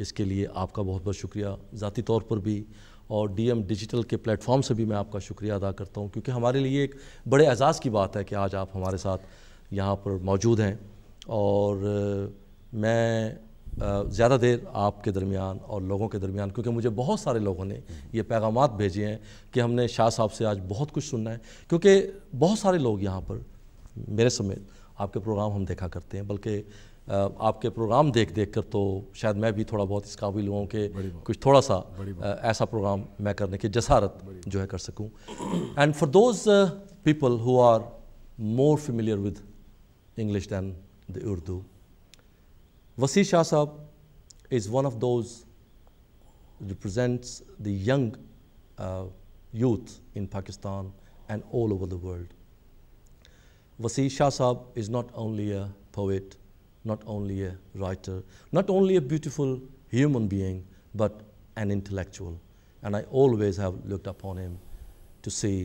اس کے لیے آپ کا بہت بہت شکریہ ذاتی طور پر بھی، اور ڈی ایم ڈیجیٹل کے پلیٹ فارم سے بھی میں آپ کا شکریہ ادا کرتا ہوں، کیونکہ ہمارے لیے ایک بڑے اعزاز کی بات ہے کہ آج آپ ہمارے ساتھ یہاں پر موجود ہیں. اور میں زیادہ دیر آپ کے درمیان اور لوگوں کے درمیان، کیونکہ مجھے بہت سارے لوگوں نے یہ پیغامات بھیجے ہیں کہ ہم نے شاہ صاحب سے آج بہت کچھ سننا ہے، کیونکہ بہت سارے لوگ یہاں پر میرے سمیت آپ کے پروگرام ہم دیکھا کرتے ہیں، بلکہ آپ کے پروگرام دیکھ کر تو شاید میں بھی تھوڑا بہت اس قابل ہوں کہ کچھ تھوڑا سا ایسا پروگرام میں کرنے کی جسارت جو ہے کر سکوں. And for those people who are more familiar with English then the Urdu, Wasi Shah Sahab is one of those represents the young youth in Pakistan and all over the world. Wasi Shah Sahab is not only a poet, not only a writer, not only a beautiful human being, but an intellectual. And I always have looked upon him to see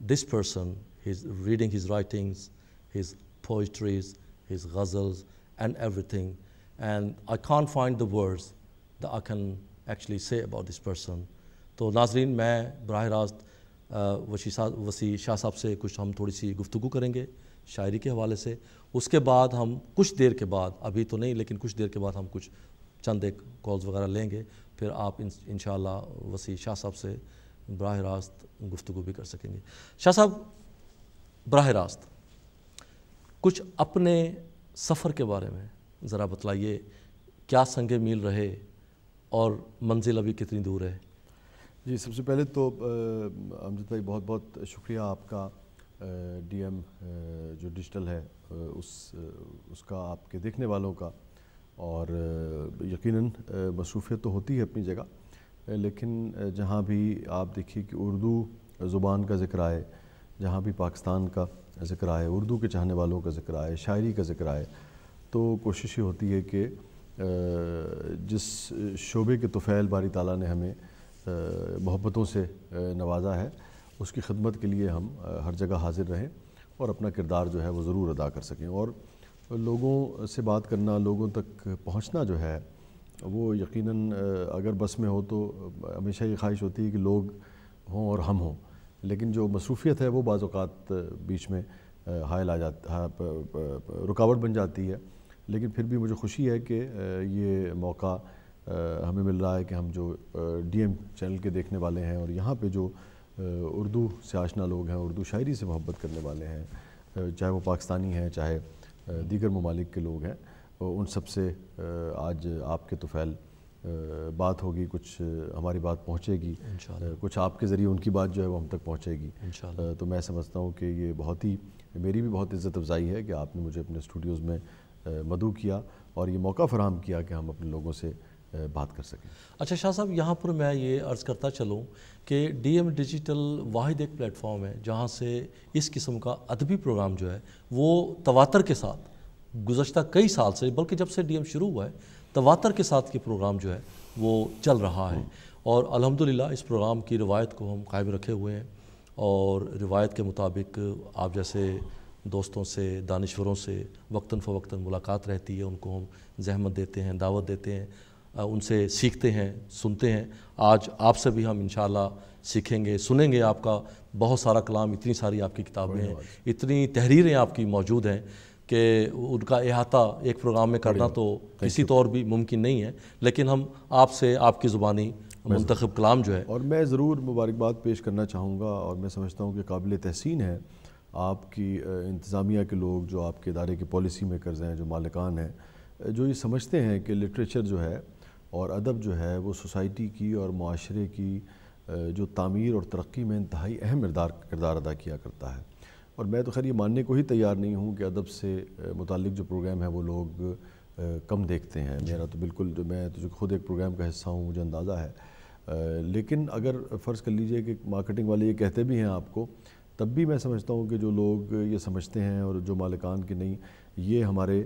this person, his reading his writings, his poetries, his ghazals and everything, and I can't find the words that I can actually say about this person. تو ناظرین، میں براہ راست وسی شاہ صاحب سے کچھ ہم تھوڑی سی گفتگو کریں گے شاعری کے حوالے سے. اس کے بعد ہم کچھ دیر کے بعد، ابھی تو نہیں لیکن کچھ دیر کے بعد ہم کچھ چند ایک کالز وغیرہ لیں گے، پھر آپ انشاءاللہ وسی شاہ صاحب سے براہ راست گفتگو بھی کر سکیں گے. شاہ صاحب، براہ راست کچھ اپنے سفر کے بارے میں ذرا بتلائیے، کیا سنگ میل رہے اور منزل ابھی کتنی دور ہے؟ جی، سب سے پہلے تو امجد بھائی بہت بہت شکریہ آپ کا، ڈی ایم جو ڈیجیٹل ہے اس کا، آپ کے دیکھنے والوں کا. اور یقیناً مصروفیت تو ہوتی ہے اپنی جگہ، لیکن جہاں بھی آپ دیکھیے کہ اردو زبان کا ذکر آئے، جہاں بھی پاکستان کا ذکر آئے، اردو کے چاہنے والوں کا ذکر آئے، شاعری کا ذکر آئے، تو کوشش یہ ہوتی ہے کہ جس شعبے کے طفیل باری تعالیٰ نے ہمیں محبتوں سے نوازا ہے، اس کی خدمت کے لیے ہم ہر جگہ حاضر رہیں اور اپنا کردار جو ہے وہ ضرور ادا کر سکیں. اور لوگوں سے بات کرنا، لوگوں تک پہنچنا جو ہے وہ یقیناً اگر بس میں ہو تو ہمیشہ یہ خواہش ہوتی ہے کہ لوگ ہوں اور ہم ہوں، لیکن جو مصروفیت ہے وہ بعض اوقات بیچ میں حائل آ جاتا، رکاوٹ بن جاتی ہے. لیکن پھر بھی مجھے خوشی ہے کہ یہ موقع ہمیں مل رہا ہے کہ ہم جو ڈی ایم چینل کے دیکھنے والے ہیں اور یہاں پہ جو اردو سے آشنا لوگ ہیں، اردو شاعری سے محبت کرنے والے ہیں، چاہے وہ پاکستانی ہیں چاہے دیگر ممالک کے لوگ ہیں، ان سب سے آج آپ کے طفیل بات ہوگی، کچھ ہماری بات پہنچے گی، کچھ آپ کے ذریعے ان کی بات جو ہے وہ ہم تک پہنچے گی. تو میں سمجھتا ہوں کہ یہ بہت ہی، میری بھی بہت عزت افزائی ہے کہ آپ نے مجھے اپنے اسٹوڈیوز میں مدعو کیا اور یہ موقع فراہم کیا کہ ہم اپنے لوگوں سے بات کر سکیں. اچھا شاہ صاحب، یہاں پر میں یہ عرض کرتا چلوں کہ ڈی ایم ڈیجیٹل واحد ایک پلیٹ فارم ہے جہاں سے اس قسم کا ادبی پروگرام جو ہے وہ تواتر کے ساتھ گزشتہ کئی سال سے، بلکہ جب سے ڈی ایم شروع ہوا ہے، تواتر کے ساتھ یہ پروگرام جو ہے وہ چل رہا ہے. اور الحمدللہ اس پروگرام کی روایت کو ہم قائم رکھے ہوئے ہیں، اور روایت کے مطابق آپ جیسے دوستوں سے، دانشوروں سے وقتاً فوقتاً ملاقات رہتی ہے، ان کو ہم زحمت دیتے ہیں، دعوت دیتے ہیں، ان سے سیکھتے ہیں، سنتے ہیں. آج آپ سے بھی ہم انشاءاللہ سیکھیں گے، سنیں گے آپ کا بہت سارا کلام، اتنی ساری آپ کی کتابیں ہیں، اتنی تحریریں آپ کی موجود ہیں کہ ان کا احاطہ ایک پروگرام میں کرنا تو کسی طور بھی ممکن نہیں ہے، لیکن ہم آپ سے آپ کی زبانی منتخب کلام جو ہے. اور میں ضرور مبارکباد پیش کرنا چاہوں گا، اور میں سمجھتا ہوں کہ قابل تحسین ہے آپ کی انتظامیہ کے لوگ، جو آپ کے ادارے کے پالیسی میکرز ہیں، جو مالکان ہیں، جو یہ سمجھتے ہیں کہ لٹریچر جو ہے اور ادب جو ہے وہ سوسائٹی کی اور معاشرے کی جو تعمیر اور ترقی میں انتہائی اہم کردار ادا کیا کرتا ہے. اور میں تو خیر یہ ماننے کو ہی تیار نہیں ہوں کہ ادب سے متعلق جو پروگرام ہے وہ لوگ کم دیکھتے ہیں. میرا تو بالکل، جو میں تو خود ایک پروگرام کا حصہ ہوں، مجھے اندازہ ہے. لیکن اگر فرض کر لیجئے کہ مارکیٹنگ والے یہ کہتے بھی ہیں آپ کو، تب بھی میں سمجھتا ہوں کہ جو لوگ یہ سمجھتے ہیں اور جو مالکان کے نہیں، یہ ہمارے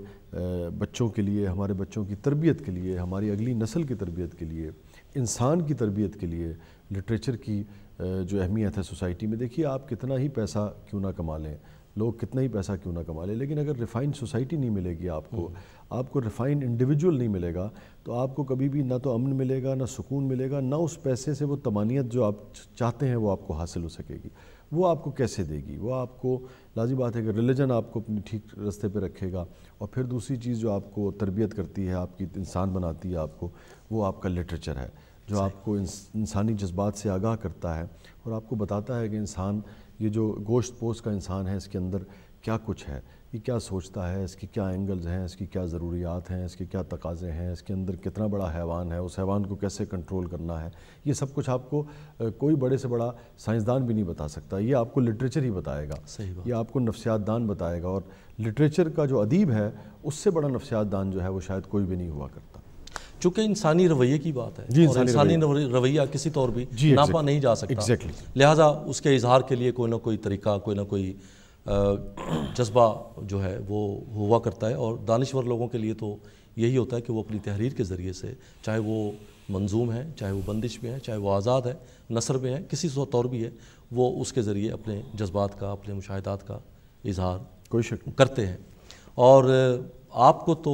بچوں کے لیے، ہمارے بچوں کی تربیت کے لیے، ہماری اگلی نسل کی تربیت کے لیے، انسان کی تربیت کے لیے لٹریچر کی جو اہمیت ہے سوسائٹی میں. دیکھیے آپ کتنا ہی پیسہ کیوں نہ کما لیں، لوگ کتنا ہی پیسہ کیوں نہ کما لے، لیکن اگر ریفائنڈ سوسائٹی نہیں ملے گی آپ کو ریفائنڈ انڈیویجول نہیں ملے گا، تو آپ کو کبھی بھی نہ تو امن ملے گا، نہ سکون ملے گا، نہ اس پیسے سے وہ طمانینت جو آپ چاہتے ہیں وہ آپ کو حاصل ہو سکے گی۔ وہ آپ کو کیسے دے گی؟ وہ آپ کو لازمی بات ہے کہ ریلیجن آپ کو اپنی ٹھیک راستے پہ رکھے گا، اور پھر دوسری چیز جو آپ کو تربیت کرتی ہے، آپ کی انسان بناتی ہے آپ کو، وہ آپ کا لٹریچر ہے، جو آپ کو انسانی جذبات سے آگاہ کرتا ہے اور آپ کو بتاتا ہے کہ انسان، یہ جو گوشت پوش کا انسان ہے، اس کے اندر کیا کچھ ہے، یہ کیا سوچتا ہے، اس کی کیا اینگلز ہیں، اس کی کیا ضروریات ہیں، اس کے کیا تقاضے ہیں، اس کے اندر کتنا بڑا حیوان ہے، اس حیوان کو کیسے کنٹرول کرنا ہے۔ یہ سب کچھ آپ کو کوئی بڑے سے بڑا سائنسدان بھی نہیں بتا سکتا، یہ آپ کو لٹریچر ہی بتائے گا، یہ آپ کو نفسیات دان بتائے گا، اور لٹریچر کا جو ادیب ہے اس سے بڑا نفسیات دان جو ہے وہ شاید کوئی بھی نہیں ہوا کرتا۔ چونکہ انسانی رویے کی بات ہے، اور انسانی رویہ کسی طور بھی ناپا نہیں جا سکتا، لہٰذا اس کے اظہار کے لیے کوئی نہ کوئی طریقہ، کوئی نہ کوئی جذبہ جو ہے وہ ہوا کرتا ہے، اور دانشور لوگوں کے لیے تو یہی ہوتا ہے کہ وہ اپنی تحریر کے ذریعے سے، چاہے وہ منظوم ہے، چاہے وہ بندش میں ہے، چاہے وہ آزاد ہے، نثر میں ہے، کسی طور بھی ہے، وہ اس کے ذریعے اپنے جذبات کا، اپنے مشاہدات کا اظہار کوئی شک کرتے ہیں۔ اور آپ کو تو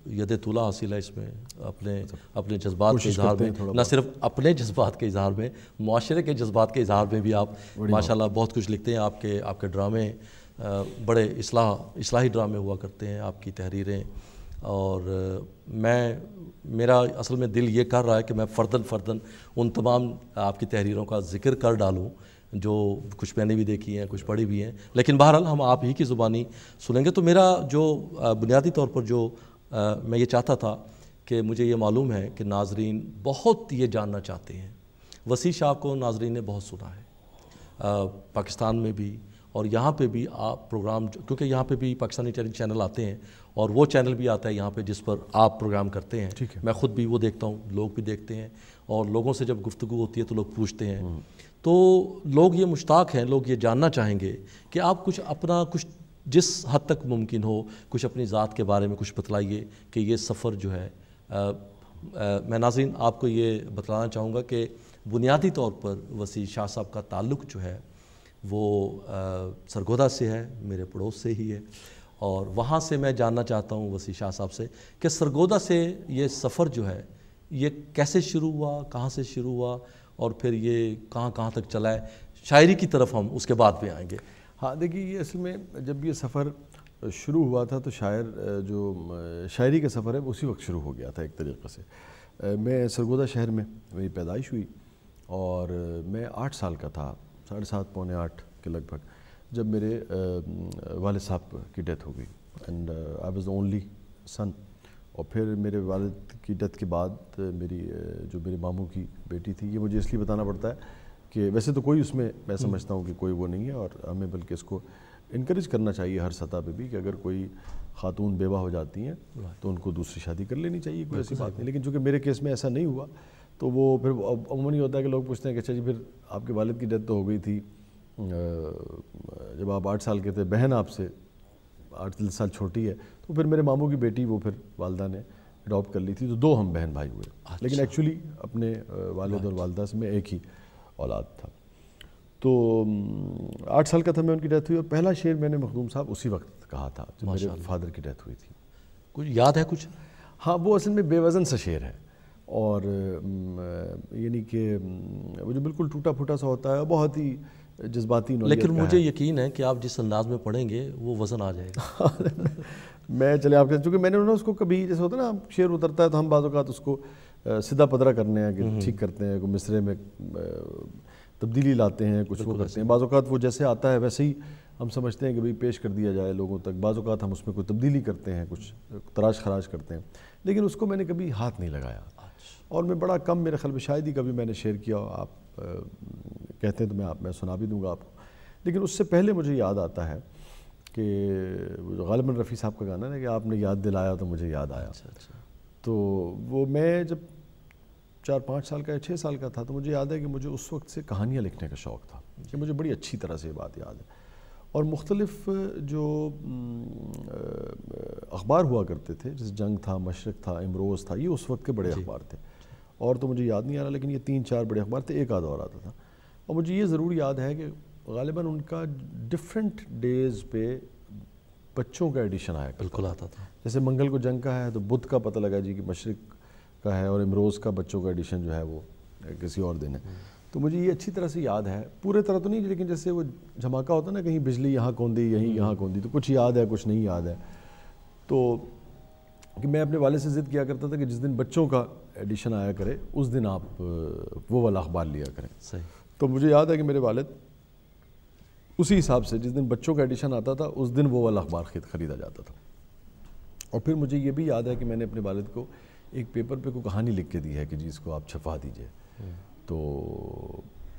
ید طولہ حاصل ہے اس میں، اپنے جذبات کے اظہار میں، نہ صرف اپنے جذبات کے اظہار میں، معاشرے کے جذبات کے اظہار میں بھی آپ ماشاءاللہ بہت کچھ لکھتے ہیں۔ آپ کے ڈرامے بڑے اصلاحی ڈرامے ہوا کرتے ہیں، آپ کی تحریریں، اور میرا اصل میں دل یہ کر رہا ہے کہ میں فرداً ان تمام آپ کی تحریروں کا ذکر کر ڈالوں جو کچھ میں نے بھی دیکھی ہیں، کچھ پڑھی بھی ہیں، لیکن بہرحال ہم آپ ہی کی زبانی سنیں گے۔ تو میرا جو بنیادی طور پر جو میں یہ چاہتا تھا کہ مجھے یہ معلوم ہے کہ ناظرین بہت یہ جاننا چاہتے ہیں، وسیع شاہ کو ناظرین نے بہت سنا ہے، پاکستان میں بھی اور یہاں پہ بھی آپ پروگرام، کیونکہ یہاں پہ بھی پاکستانی چینل آتے ہیں، اور وہ چینل بھی آتا ہے یہاں پہ جس پر آپ پروگرام کرتے ہیں، میں خود بھی وہ دیکھتا ہوں، لوگ بھی دیکھتے ہیں، اور لوگوں سے جب گفتگو ہوتی ہے تو لوگ پوچھتے ہیں، تو لوگ یہ مشتاق ہیں، لوگ یہ جاننا چاہیں گے کہ آپ کچھ اپنا، کچھ جس حد تک ممکن ہو، کچھ اپنی ذات کے بارے میں کچھ بتلائیے کہ یہ سفر جو ہے، میں ناظرین آپ کو یہ بتلانا چاہوں گا کہ بنیادی طور پر وسیع شاہ صاحب کا تعلق جو ہے وہ سرگودا سے ہے، میرے پڑوس سے ہی ہے، اور وہاں سے میں جاننا چاہتا ہوں وسیع شاہ صاحب سے کہ سرگودا سے یہ سفر جو ہے یہ کیسے شروع ہوا، کہاں سے شروع ہوا، اور پھر یہ کہاں تک چلا ہے۔ شاعری کی طرف ہم اس کے بعد بھی آئیں گے۔ ہاں دیکھیے، یہ اصل میں جب یہ سفر شروع ہوا تھا تو جو شاعری کا سفر ہے اسی وقت شروع ہو گیا تھا ایک طریقے سے۔ میں سرگودا شہر میں میری پیدائش ہوئی، اور میں 8 سال کا تھا، 7.5 پونے 8 کے لگ بھگ، جب میرے والد صاحب کی ڈیتھ ہو گئی، and I was the only son. اور پھر میرے والد کی ڈیتھ کے بعد جو میرے ماموں کی بیٹی تھی، یہ مجھے اس لیے بتانا پڑتا ہے کہ ویسے تو کوئی اس میں سمجھتا ہوں کہ کوئی وہ نہیں ہے، اور ہمیں بلکہ اس کو انکریج کرنا چاہیے ہر سطح پہ بھی، کہ اگر کوئی خاتون بیوہ ہو جاتی ہیں تو ان کو دوسری شادی کر لینی چاہیے، کوئی ایسی بات نہیں۔ لیکن چونکہ میرے کیس میں ایسا نہیں ہوا، تو وہ پھر عموماً ہوتا ہے کہ لوگ پوچھتے ہیں کہ اچھا جی پھر آپ کے والد کی ڈیتھ تو ہو گئی تھی جب آپ 8 سال کے تھے، بہن آپ سے 8 سال چھوٹی ہے، تو پھر میرے ماموں کی بیٹی وہ پھر والدہ نے اڈاپٹ کر لی تھی، تو 2 ہم بہن بھائی ہوئے، لیکن ایکچولی اپنے والد اور والدہ سے میں ایک ہی اولاد تھا۔ تو 8 سال کا تھا میں، ان کی ڈیتھ ہوئی، اور پہلا شعر میں نے مخدوم صاحب اسی وقت کہا تھا جب میرے فادر کی ڈیتھ ہوئی تھی۔ کچھ یاد ہے کچھ؟ ہاں، وہ اصل میں بے وزن سا شعر ہے، اور یعنی کہ وہ جو بالکل ٹوٹا پھوٹا سا ہوتا ہے، بہت ہی جذباتی نوعیت کا ہے۔ لیکن مجھے یقین ہے کہ آپ جس انداز میں پڑھیں گے وہ وزن آ جائے گا۔ میں چلے آپ کے، چونکہ میں نے اس کو کبھی جیسے ہوتا ہے نا شعر اترتا ہے تو ہم بعض اوقات اس کو سیدھا پدرا کرنے ہیں کہ ٹھیک کرتے ہیں، کوئی مصرے میں تبدیلی لاتے ہیں، کچھ وہ کرتے ہیں، بعض اوقات وہ جیسے آتا ہے ویسے ہی ہم سمجھتے ہیں کہ بھئی پیش کر دیا جائے لوگوں تک، بعض اوقات ہم اس میں کوئی تبدیلی کرتے ہیں، کچھ تراش خراش کرتے ہیں، لیکن اس کو میں نے کبھی ہاتھ نہیں لگایا، اور میں بڑا کم، میرے خیال میں شاید ہی کبھی میں نے شعر کیا۔ آپ کہتے ہیں تو میں سنا بھی دوں گا آپ کو، لیکن اس سے پہلے مجھے یاد آتا ہے کہ غالباً رفیع صاحب کا گانا ہے کہ آپ نے یاد دلایا تو مجھے یاد آیا۔ تو وہ میں جب 4-5 سال کا یا 6 سال کا تھا، تو مجھے یاد ہے کہ مجھے اس وقت سے کہانیاں لکھنے کا شوق تھا، کہ مجھے بڑی اچھی طرح سے یہ بات یاد ہے، اور مختلف جو اخبار ہوا کرتے تھے، جیسے جنگ تھا، مشرق تھا، امروز تھا، یہ اس وقت کے بڑے اخبار تھے، اور تو مجھے یاد نہیں آ رہا، لیکن یہ 3-4 بڑے اخبار تھے، ایک آدھ اور آتا تھا۔ اور مجھے یہ ضرور یاد ہے کہ غالباً ان کا ڈفرینٹ ڈیز پہ بچوں کا ایڈیشن آیا بالکل آتا تھا. جیسے منگل کو جنگ کا ہے تو بدھ کا پتہ لگا جی کہ مشرق کا ہے, اور امروز کا بچوں کا ایڈیشن جو ہے وہ کسی اور دن ہے. تو مجھے یہ اچھی طرح سے یاد ہے, پورے طرح تو نہیں, لیکن جیسے وہ دھماکہ ہوتا ہے نا, کہیں بجلی یہاں کوندی یہاں کوندی, تو کچھ یاد ہے کچھ نہیں یاد ہے. تو کہ میں اپنے والد سے ضد کیا کرتا تھا کہ جس دن بچوں کا ایڈیشن آیا کرے اس دن آپ وہ والا اخبار لیا کریں. صحیح. تو مجھے یاد ہے کہ میرے والد اسی حساب سے جس دن بچوں کا ایڈیشن آتا تھا اس دن وہ والا اخبار خریدا جاتا تھا. اور پھر مجھے یہ بھی یاد ہے کہ میں نے اپنے والد کو ایک پیپر پہ کوئی کہانی لکھ کے دی ہے کہ جی اس کو آپ چھپا دیجئے. تو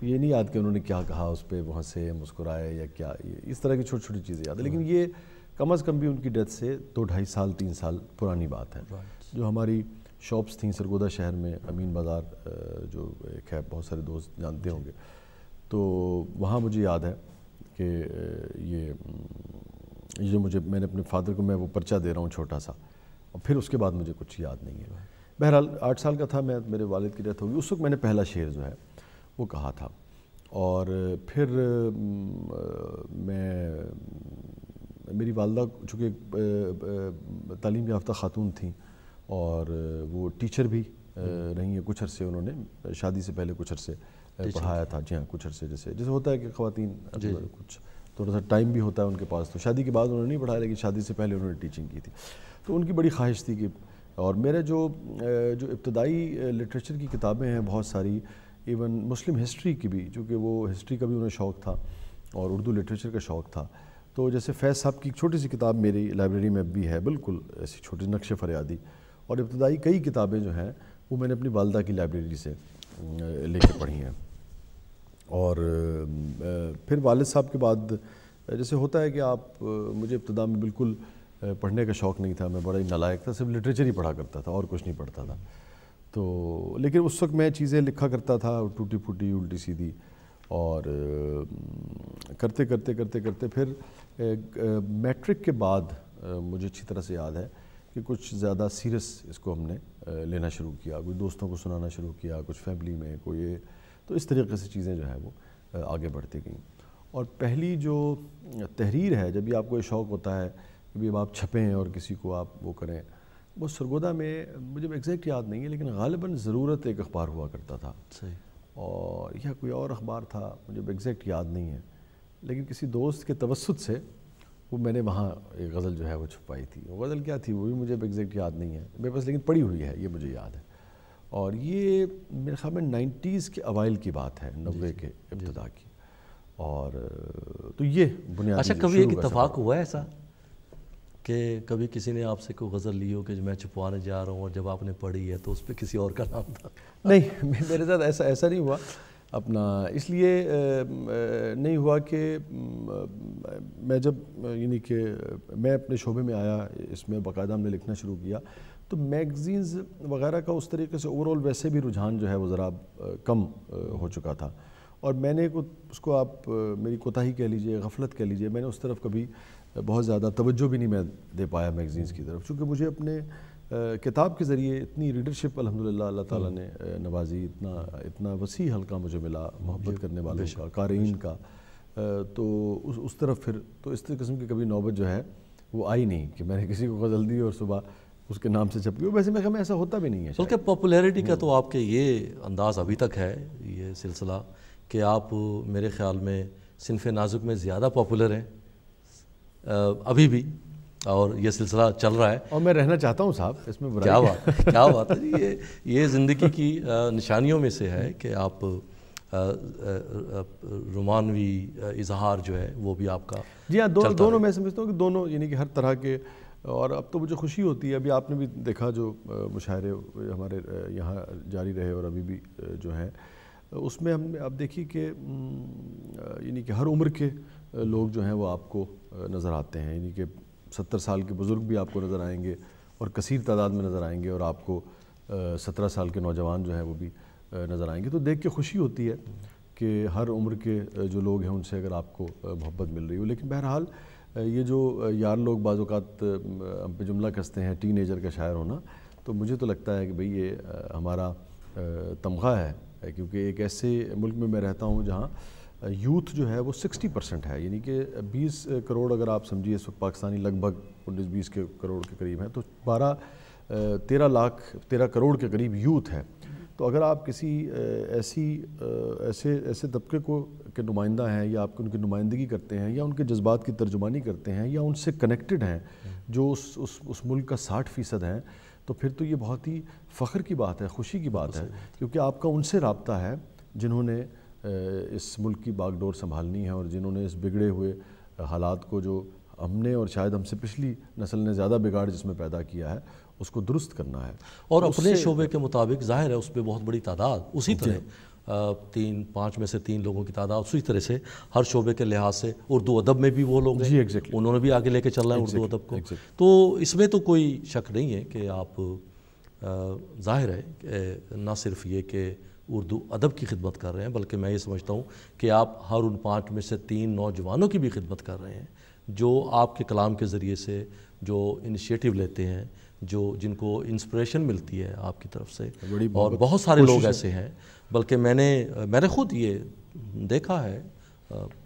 یہ نہیں یاد کہ انہوں نے کیا کہا اس پہ, وہاں سے مسکرائے یا کیا, اس طرح کی چھوٹی چھوٹی چیزیں یاد ہے. لیکن یہ کم از کم بھی ان کی ڈیتھ سے 2-2.5 سال 3 سال پرانی بات ہے. جو ہماری شاپس تھیں سرگودا شہر میں, امین بازار جو ایک ہے, بہت سارے دوست جانتے ہوں گے, تو وہاں مجھے یاد ہے کہ یہ جو میں نے اپنے فادر کو میں وہ پرچہ دے رہا ہوں چھوٹا سا, اور پھر اس کے بعد مجھے کچھ یاد نہیں ہے. بہرحال 8 سال کا تھا میں, میرے والد کی ڈیتھ ہوگی, اس وقت میں نے پہلا شعر جو ہے وہ کہا تھا. اور پھر میری والدہ چونکہ تعلیم یافتہ خاتون تھیں اور وہ ٹیچر بھی رہی ہیں کچھ عرصے, انہوں نے شادی سے پہلے کچھ عرصے پڑھایا تھا. جی ہاں, کچھ عرصے جیسے ہوتا ہے کہ خواتین کچھ تھوڑا سا ٹائم بھی ہوتا ہے ان کے پاس, تو شادی کے بعد انہوں نے نہیں پڑھایا لیکن شادی سے پہلے انہوں نے ٹیچنگ کی تھی. تو ان کی بڑی خواہش تھی کہ, اور میرے جو ابتدائی لٹریچر کی کتابیں ہیں بہت ساری, ایون مسلم ہسٹری کی بھی, چونکہ وہ ہسٹری کا بھی انہیں شوق تھا اور اردو لٹریچر کا شوق تھا. تو جیسے فیض صاحب کی ایک چھوٹی سی کتاب میری لائبریری میں بھی ہے, بالکل ایسی چھوٹی نقش فریادی, اور ابتدائی کئی کتابیں جو ہیں وہ میں نے اپنی والدہ کی لائبریری سے لے کے پڑھی ہیں. اور پھر والد صاحب کے بعد جیسے ہوتا ہے کہ آپ, مجھے ابتدا میں بالکل پڑھنے کا شوق نہیں تھا, میں بڑا ہی نالائق تھا, صرف لٹریچر ہی پڑھا کرتا تھا اور کچھ نہیں پڑھتا تھا. تو لیکن اس وقت میں چیزیں لکھا کرتا تھا ٹوٹی پھوٹی الٹی سیدھی, اور کرتے کرتے پھر میٹرک کے بعد مجھے اچھی طرح سے یاد ہے کہ کچھ زیادہ سیریس اس کو ہم نے لینا شروع کیا, کوئی دوستوں کو سنانا شروع کیا, کچھ فیملی میں کوئی, تو اس طریقے سے چیزیں جو ہے وہ آگے بڑھتی گئیں. اور پہلی جو تحریر ہے, جب بھی آپ کو یہ شوق ہوتا ہے کہ اب آپ چھپیں اور کسی کو آپ وہ کریں, وہ سرگودا میں مجھے ایگزیکٹ یاد نہیں ہے لیکن غالباً ضرورت ایک اخبار ہوا کرتا تھا. صحیح. اور یا کوئی اور اخبار تھا, مجھے ایگزیکٹ یاد نہیں ہے, لیکن کسی دوست کے توسط سے وہ میں نے وہاں ایک غزل جو ہے وہ چھپائی تھی. وہ غزل کیا تھی وہ بھی مجھے ایگزیکٹ یاد نہیں ہے میرے پاس, لیکن پڑھی ہوئی ہے, یہ مجھے یاد ہے. اور یہ میرے خیال میں 90s کے اوائل کی بات ہے, 90 کے ابتدا کی. اور تو یہ بنیادی. اچھا, کبھی ایک اتفاق ہوا ہے ایسا کہ کبھی کسی نے آپ سے کوئی غزل لی ہو کہ میں چھپوانے جا رہا ہوں, اور جب آپ نے پڑھی ہے تو اس پہ کسی اور کا نام تھا؟ نہیں, میرے ساتھ ایسا نہیں ہوا اپنا. اس لیے نہیں ہوا کہ میں جب یعنی کہ میں اپنے شعبے میں آیا, اس میں باقاعدہ ہم نے لکھنا شروع کیا, تو میگزینز وغیرہ کا اس طریقے سے اوور آل ویسے بھی رجحان جو ہے وہ ذرا کم ہو چکا تھا. اور میں نے اس کو آپ میری کوتاہی کہہ لیجئے, غفلت کہہ لیجئے, میں نے اس طرف کبھی بہت زیادہ توجہ بھی نہیں میں دے پایا میگزینز کی طرف, چونکہ مجھے اپنے کتاب کے ذریعے اتنی ریڈرشپ الحمدللہ اللہ تعالیٰ نے نوازی, اتنا وسیع حلقہ مجھے ملا محبت کرنے والوں کا, قارئین کا, تو اس طرف پھر تو اس قسم کی کبھی نوبت جو ہے وہ آئی نہیں کہ میں نے کسی کو غزل دی اور صبح اس کے نام سے چھپ گئی. ویسے میں ایسا ہوتا بھی نہیں ہے. بلکہ پاپولیرٹی کا تو آپ کے یہ انداز ابھی تک ہے, یہ سلسلہ, کہ آپ میرے خیال میں صنف نازک میں زیادہ پاپولر ہیں ابھی بھی, اور یہ سلسلہ چل رہا ہے, اور میں رہنا چاہتا ہوں صاحب اس میں. کیا بات ہے, یہ زندگی کی نشانیوں میں سے ہے کہ آپ رومانوی اظہار جو ہے وہ بھی آپ کا. جی ہاں, دونوں میں سمجھتا ہوں کہ دونوں, یعنی کہ ہر طرح کے. اور اب تو مجھے خوشی ہوتی ہے, ابھی آپ نے بھی دیکھا جو مشاعرے ہمارے یہاں جاری رہے اور ابھی بھی جو ہیں, اس میں ہم اب دیکھیے کہ یعنی کہ ہر عمر کے لوگ جو ہیں وہ آپ کو نظر آتے ہیں, یعنی کہ 70 سال کے بزرگ بھی آپ کو نظر آئیں گے اور کثیر تعداد میں نظر آئیں گے, اور آپ کو 17 سال کے نوجوان جو ہیں وہ بھی نظر آئیں گے. تو دیکھ کے خوشی ہوتی ہے کہ ہر عمر کے جو لوگ ہیں ان سے اگر آپ کو محبت مل رہی ہو. لیکن بہرحال یہ جو یار لوگ بعض اوقات ہم پہ جملہ کستے ہیں ٹین ایجر کا شاعر ہونا, تو مجھے تو لگتا ہے کہ بھئی یہ ہمارا تمغہ ہے, کیونکہ ایک ایسے ملک میں رہتا ہوں جہاں یوتھ جو ہے وہ 60% ہے، یعنی کہ 20 کروڑ اگر آپ سمجھیے اس وقت پاکستانی لگ بھگ 19-20 کروڑ کے قریب ہیں، تو 13 کروڑ کے قریب یوتھ ہے. تو اگر آپ کسی ایسے طبقے کے نمائندہ ہیں، یا آپ ان کی نمائندگی کرتے ہیں، یا ان کے جذبات کی ترجمانی کرتے ہیں، یا ان سے کنیکٹڈ ہیں جو اس ملک کا 60% ہیں، تو پھر تو یہ بہت ہی فخر کی بات ہے، خوشی کی بات ہے، کیونکہ آپ کا ان سے رابطہ ہے جنہوں نے اس ملک کی باغ ڈور سنبھالنی ہے، اور جنہوں نے اس بگڑے ہوئے حالات کو، جو ہم نے اور شاید ہم سے پچھلی نسل نے زیادہ بگاڑ جس میں پیدا کیا ہے، اس کو درست کرنا ہے. اور اپنے شعبے کے مطابق ظاہر ہے اس پہ بہت بڑی تعداد، اسی طرح 5 میں سے 3 لوگوں کی تعداد، اسی طرح سے ہر شعبے کے لحاظ سے اردو ادب میں بھی وہ لوگ ہیں، انہوں نے بھی آگے لے کے چلنا ہے اردو ادب کو. تو اس میں تو کوئی شک نہیں ہے کہ آپ ظاہر ہے کہ نہ صرف یہ کہ اردو ادب کی خدمت کر رہے ہیں، بلکہ میں یہ سمجھتا ہوں کہ آپ ہر ان 5 میں سے 3 نوجوانوں کی بھی خدمت کر رہے ہیں جو آپ کے کلام کے ذریعے سے جو انیشیٹو لیتے ہیں، جن کو انسپریشن ملتی ہے آپ کی طرف سے. اور بہت سارے لوگ ایسے ہیں، بلکہ میں نے خود یہ دیکھا ہے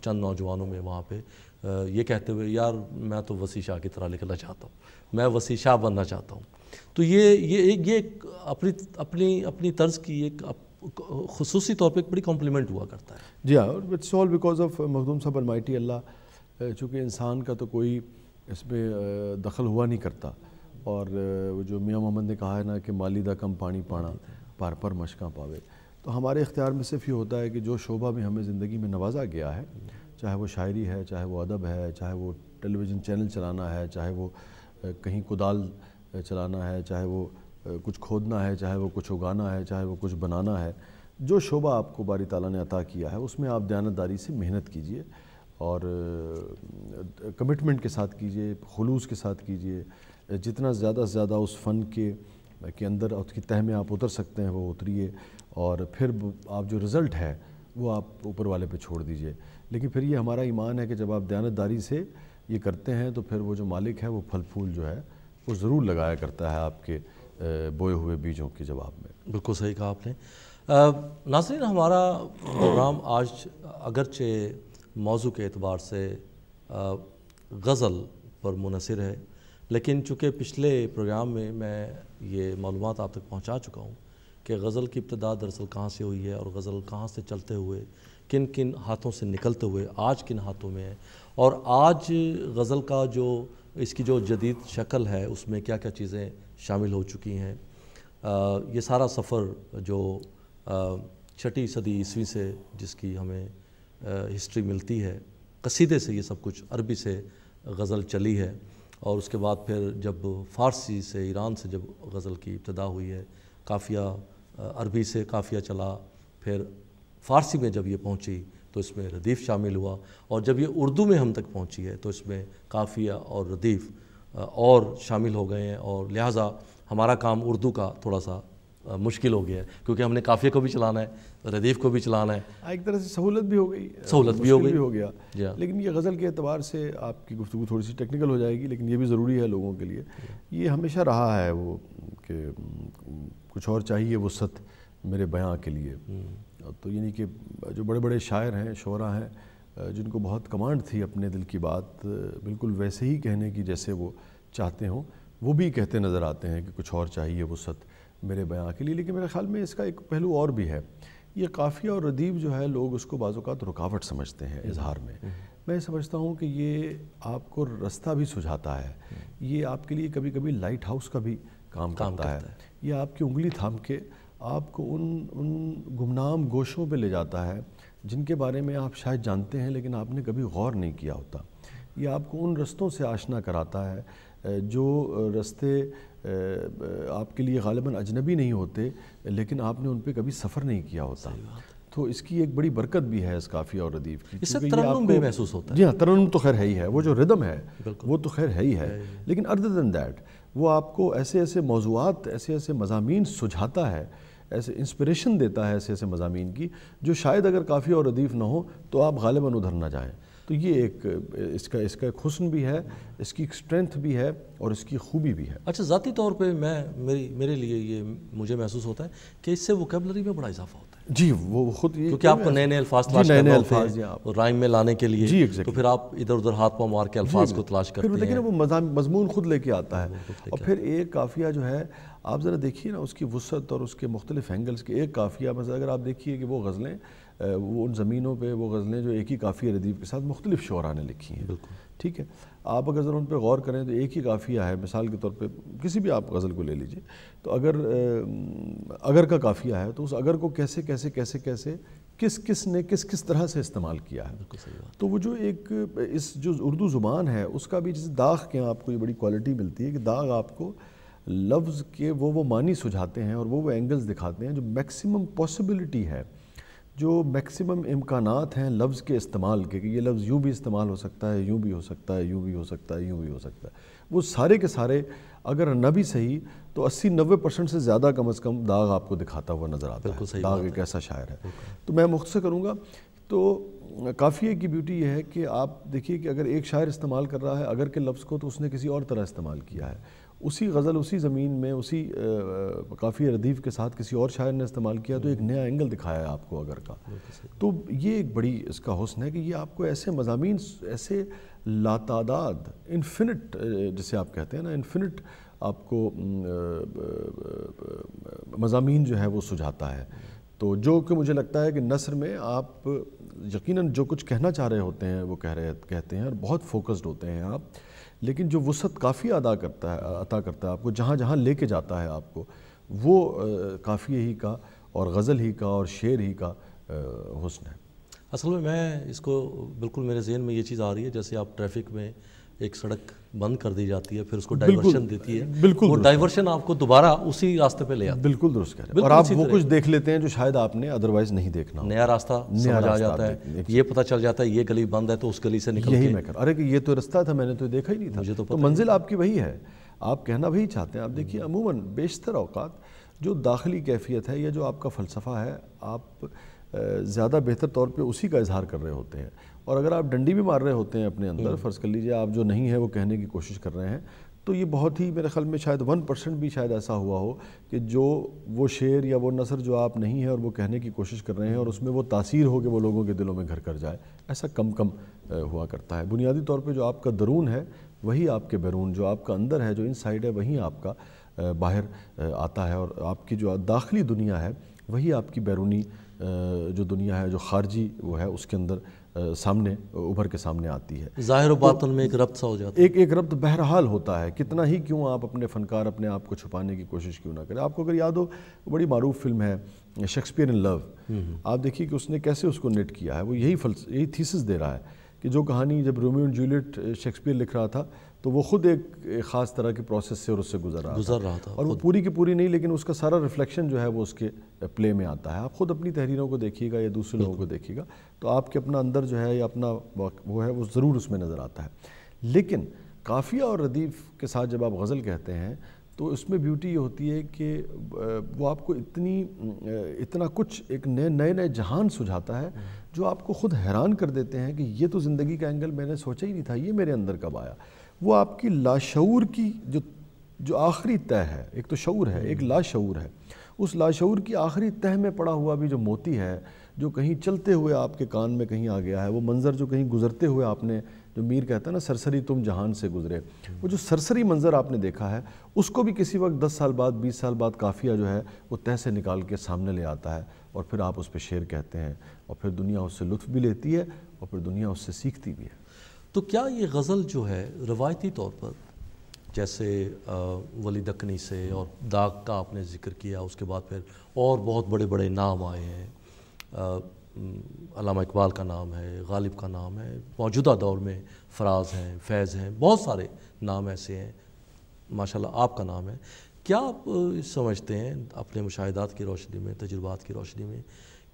چند نوجوانوں میں وہاں پہ یہ کہتے ہوئے، یار میں تو وسیع شاہ کی طرح نکلنا چاہتا ہوں، میں وسیع شاہ بننا چاہتا ہوں. تو یہ اپنی طرز کی ایک خصوصی طور پہ ایک بڑی کمپلیمنٹ ہوا کرتا ہے. جی ہاں، اٹس آل بیکاز آف مخدوم صاحب المائٹی اللہ، چونکہ انسان کا تو کوئی اس میں دخل ہوا نہیں کرتا. اور جو میاں محمد نے کہا ہے نا کہ مالی دا کم پانی پانا پار پر مشکاں پاوے، تو ہمارے اختیار میں صرف یہ ہوتا ہے کہ جو شعبہ میں ہمیں زندگی میں نوازا گیا ہے، چاہے وہ شاعری ہے، چاہے وہ ادب ہے، چاہے وہ ٹیلی ویژن چینل چلانا ہے، چاہے وہ کہیں کدال چلانا ہے، چاہے وہ کچھ کھودنا ہے، چاہے وہ کچھ اگانا ہے، چاہے وہ کچھ بنانا ہے، جو شعبہ آپ کو باری تعالیٰ نے عطا کیا ہے اس میں آپ دیانتداری سے محنت کیجئے، اور کمٹمنٹ کے ساتھ کیجئے، خلوص کے ساتھ کیجئے. جتنا زیادہ سے زیادہ اس فن کے اندر اس کی تہ میں آپ اتر سکتے ہیں وہ اتریے، اور پھر آپ جو رزلٹ ہے وہ آپ اوپر والے پہ چھوڑ دیجئے. لیکن پھر یہ ہمارا ایمان ہے کہ جب آپ دیانتداری سے یہ کرتے ہیں تو پھر وہ جو مالک ہے وہ پھل پھول جو ہے وہ ضرور لگایا کرتا ہے آپ کے بوئے ہوئے بیجوں کے جواب میں. بالکل صحیح کہا آپ نے. ناظرین، ہمارا پروگرام آج اگرچہ موضوع کے اعتبار سے غزل پر منحصر ہے، لیکن چونکہ پچھلے پروگرام میں یہ معلومات آپ تک پہنچا چکا ہوں کہ غزل کی ابتدا دراصل کہاں سے ہوئی ہے، اور غزل کہاں سے چلتے ہوئے کن کن ہاتھوں سے نکلتے ہوئے آج کن ہاتھوں میں ہے، اور آج غزل کا جو اس کی جو جدید شکل ہے اس میں کیا کیا چیزیں شامل ہو چکی ہیں. یہ سارا سفر جو 6 صدی عیسوی سے جس کی ہمیں ہسٹری ملتی ہے، قصیدے سے یہ سب کچھ عربی سے غزل چلی ہے، اور اس کے بعد پھر جب فارسی سے، ایران سے جب غزل کی ابتدا ہوئی ہے، قافیہ عربی سے قافیہ چلا، پھر فارسی میں جب یہ پہنچی تو اس میں ردیف شامل ہوا، اور جب یہ اردو میں ہم تک پہنچی ہے تو اس میں قافیہ اور ردیف اور شامل ہو گئے ہیں، اور لہٰذا ہمارا کام اردو کا تھوڑا سا مشکل ہو گیا ہے، کیونکہ ہم نے قافیہ کو بھی چلانا ہے، ردیف کو بھی چلانا ہے. ایک طرح سے سہولت بھی ہو گئی، سہولت بھی ہو گیا. لیکن یہ غزل کے اعتبار سے آپ کی گفتگو تھوڑی سی ٹیکنیکل ہو جائے گی، لیکن یہ بھی ضروری ہے لوگوں کے لیے. یہ ہمیشہ رہا ہے وہ کہ کچھ اور چاہیے وسعت میرے بیاں کے لیے. تو یعنی کہ جو بڑے بڑے شاعر ہیں، شعراء ہیں، جن کو بہت کمانڈ تھی اپنے دل کی بات بالکل ویسے ہی کہنے کی جیسے وہ چاہتے ہوں، وہ بھی کہتے نظر آتے ہیں کہ کچھ اور چاہیے وسعت میرے بیاں کے لیے. لیکن میرے خیال میں اس کا ایک پہلو اور بھی ہے. یہ قافیہ اور ردیف جو ہے، لوگ اس کو بعض اوقات رکاوٹ سمجھتے ہیں اظہار میں. میں سمجھتا ہوں کہ یہ آپ کو رستہ بھی سجھاتا ہے، یہ آپ کے لیے کبھی کبھی لائٹ ہاؤس کا بھی کام کرتا ہے. یہ آپ کی انگلی تھام کے آپ کو ان گمنام گوشوں پہ لے جاتا ہے جن کے بارے میں آپ شاید جانتے ہیں لیکن آپ نے کبھی غور نہیں کیا ہوتا. یہ آپ کو ان رستوں سے آشنا کراتا ہے جو رستے آپ کے لیے غالباً اجنبی نہیں ہوتے، لیکن آپ نے ان پہ کبھی سفر نہیں کیا ہوتا. تو اس کی ایک بڑی برکت بھی ہے اس قافیہ اور ردیف کی. اس سے ترنم بھی محسوس ہوتا ہے. جی ہاں، ترنم تو خیر ہے ہی ہے، وہ جو ردم ہے وہ تو خیر ہے ہی ہے. لیکن ادر دین دیٹ وہ آپ کو ایسے ایسے موضوعات، ایسے ایسے مضامین سجھاتا ہے، ایسے انسپریشن دیتا ہے ایسے ایسے مضامین کی جو شاید اگر قافیہ اور ردیف نہ ہو تو آپ غالباً ادھر نہ جائیں. تو یہ ایک اس کا ایک حسن بھی ہے، اس کی ایک اسٹرینتھ بھی ہے، اور اس کی خوبی بھی ہے. اچھا، ذاتی طور پہ میرے لیے یہ مجھے محسوس ہوتا ہے کہ اس سے ووکیبلری میں بڑا اضافہ ہوتا ہے. جی وہ خود یہ کیونکہ آپ کو نئے نئے الفاظ تلاش کرنے ہوتے ہیں رائم میں لانے کے لیے. جی تو پھر آپ ادھر ادھر ہاتھ پاؤں مار کے الفاظ کو تلاش کرتے ہیں. پھر دیکھیں نا وہ مضمون خود لے کے آتا ہے. اور پھر ایک قافیہ جو ہے آپ ذرا دیکھیے نا اس کی وسعت اور اس کے مختلف اینگلز کے. ایک قافیہ مثلا اگر آپ دیکھیے کہ وہ غزلیں وہ ان زمینوں پہ وہ غزلیں جو ایک ہی قافیہ ردیف کے ساتھ مختلف شعراء نے لکھی ہیں. ٹھیک ہے, آپ اگر ذرا ان پہ غور کریں تو ایک ہی قافیہ ہے. مثال کے طور پہ کسی بھی آپ غزل کو لے لیجئے تو اگر کا قافیہ ہے تو اس اگر کو کیسے کیسے کیسے کیسے کس نے کس طرح سے استعمال کیا ہے. تو وہ جو ایک اس جو اردو زبان ہے اس کا بھی جیسے داغ کے آپ کو یہ بڑی کوالٹی ملتی ہے کہ داغ آپ کو لفظ کے وہ معنی سجھاتے ہیں اور وہ اینگلز دکھاتے ہیں جو میکسیمم پاسبلٹی ہے, جو میکسیمم امکانات ہیں لفظ کے استعمال کے, کہ یہ لفظ یوں بھی استعمال ہو سکتا ہے, یوں بھی ہو سکتا ہے, یوں بھی ہو سکتا ہے, یوں بھی ہو سکتا ہے. وہ سارے کے سارے اگر نہ بھی صحیح تو 80-90% سے زیادہ کم از کم داغ آپ کو دکھاتا ہوا نظر آتا ہے. داغ ایک ایسا شاعر ہے. تو میں مختصر کروں گا تو قافیے کی بیوٹی یہ ہے کہ آپ دیکھیے کہ اگر ایک شاعر استعمال کر رہا ہے اگر کے لفظ کو تو اس نے کسی اور طرح استعمال کیا ہے. اسی غزل اسی زمین میں اسی قافیہ ردیف کے ساتھ کسی اور شاعر نے استعمال کیا تو ایک نیا اینگل دکھایا ہے آپ کو اگر کا. تو یہ ایک بڑی اس کا حسن ہے کہ یہ آپ کو ایسے مضامین, ایسے لاتعداد انفینٹ جسے آپ کہتے ہیں نا, انفینٹ آپ کو مضامین جو ہے وہ سجھاتا ہے. تو جو کہ مجھے لگتا ہے کہ نثر میں آپ یقیناً جو کچھ کہنا چاہ رہے ہوتے ہیں وہ کہتے ہیں اور بہت فوکسڈ ہوتے ہیں آپ, لیکن جو وسعت قافیہ عطا کرتا ہے آپ کو, جہاں جہاں لے کے جاتا ہے آپ کو, وہ قافیے ہی کا اور غزل ہی کا اور شعر ہی کا حسن ہے. اصل میں اس کو بالکل میرے ذہن میں یہ چیز آ رہی ہے جیسے آپ ٹریفک میں ایک سڑک بند کر دی جاتی ہے پھر اس کو ڈائیورشن دیتی ہے, بالکل وہ ڈائیورشن آپ کو دوبارہ اسی راستے پہ لے آتا ہے. بالکل درست کہہ رہے ہیں, اور آپ وہ کچھ دیکھ لیتے ہیں جو شاید آپ نے ادروائز نہیں دیکھنا. نیا راستہ سمجھ آ جاتا ہے, یہ پتہ چل جاتا ہے یہ گلی بند ہے تو اس گلی سے نکل کے یہی میں کر ارے کہ یہ تو رستہ تھا, میں نے تو دیکھا ہی نہیں تھا. تو منزل آپ کی وہی ہے, آپ کہنا وہی چاہتے ہیں. آپ دیکھیے عموماً بیشتر اوقات جو داخلی کیفیت ہے یا جو آپ کا فلسفہ ہے آپ زیادہ بہتر طور پہ اسی کا اظہار کر رہے ہوتے ہیں. اور اگر آپ ڈنڈی بھی مار رہے ہوتے ہیں اپنے اندر, فرض کر لیجئے آپ جو نہیں ہے وہ کہنے کی کوشش کر رہے ہیں, تو یہ بہت ہی میرے خیال میں شاید 1% بھی شاید ایسا ہوا ہو کہ جو وہ شعر یا وہ نثر جو آپ نہیں ہے اور وہ کہنے کی کوشش کر رہے ہیں اور اس میں وہ تاثیر ہو کہ وہ لوگوں کے دلوں میں گھر کر جائے, ایسا کم ہوا کرتا ہے. بنیادی طور پہ جو آپ کا درون ہے وہی آپ کے بیرون, جو آپ کا اندر ہے جو ان سائڈ ہے وہی آپ کا باہر آتا ہے, اور آپ کی جو داخلی دنیا ہے وہی آپ کی بیرونی جو دنیا ہے جو خارجی وہ ہے اس کے اندر سامنے ابھر کے سامنے آتی ہے. ظاہر و باطن میں ایک ربط سا ہو جاتا ہے, ایک ربط بہرحال ہوتا ہے. کتنا ہی کیوں آپ اپنے فنکار اپنے آپ کو چھپانے کی کوشش کیوں نہ کریں. آپ کو اگر یاد ہو بڑی معروف فلم ہے شیکسپیئر ان لو, آپ دیکھیے کہ اس نے کیسے اس کو نیٹ کیا ہے. وہ یہی تھیسس دے رہا ہے کہ جو کہانی جب رومیو اینڈ جولیٹ شیکسپیئر لکھ رہا تھا تو وہ خود ایک خاص طرح کے پروسیس سے اور اس سے گزر رہا تھا, اور وہ پوری کی پوری نہیں لیکن اس کا سارا ریفلیکشن جو ہے وہ اس کے پلے میں آتا ہے. آپ خود اپنی تحریروں کو دیکھیے گا یا دوسرے لوگوں کو دیکھیے گا تو آپ کے اپنا اندر جو ہے یا اپنا وہ ہے وہ ضرور اس میں نظر آتا ہے. لیکن قافیہ اور ردیف کے ساتھ جب آپ غزل کہتے ہیں تو اس میں بیوٹی یہ ہوتی ہے کہ وہ آپ کو اتنا کچھ ایک نئے جہان سجھاتا ہے جو آپ کو خود حیران کر دیتے ہیں کہ یہ تو زندگی کا اینگل میں نے سوچا ہی نہیں تھا, یہ میرے اندر کب آیا. وہ آپ کی لاشعور کی جو آخری تہ ہے, ایک تو شعور ہے ایک لاشعور ہے, اس لاشعور کی آخری تہ میں پڑا ہوا بھی جو موتی ہے جو کہیں چلتے ہوئے آپ کے کان میں کہیں آ گیا ہے, وہ منظر جو کہیں گزرتے ہوئے آپ نے, جو میر کہتا ہے نا سرسری تم جہان سے گزرے, وہ جو سرسری منظر آپ نے دیکھا ہے اس کو بھی کسی وقت 10 سال بعد 20 سال بعد قافیہ جو ہے وہ تہ سے نکال کے سامنے لے آتا ہے, اور پھر آپ اس پہ شعر کہتے ہیں, اور پھر دنیا اس سے لطف بھی لیتی ہے اور پھر دنیا اس سے سیکھتی بھی ہے. تو کیا یہ غزل جو ہے روایتی طور پر جیسے ولی دکنی سے اور داغ کا آپ نے ذکر کیا, اس کے بعد پھر اور بہت بڑے بڑے نام آئے ہیں, علامہ اقبال کا نام ہے, غالب کا نام ہے, موجودہ دور میں فراز ہیں, فیض ہیں, بہت سارے نام ایسے ہیں, ماشاءاللہ آپ کا نام ہے. کیا آپ سمجھتے ہیں اپنے مشاہدات کی روشنی میں, تجربات کی روشنی میں,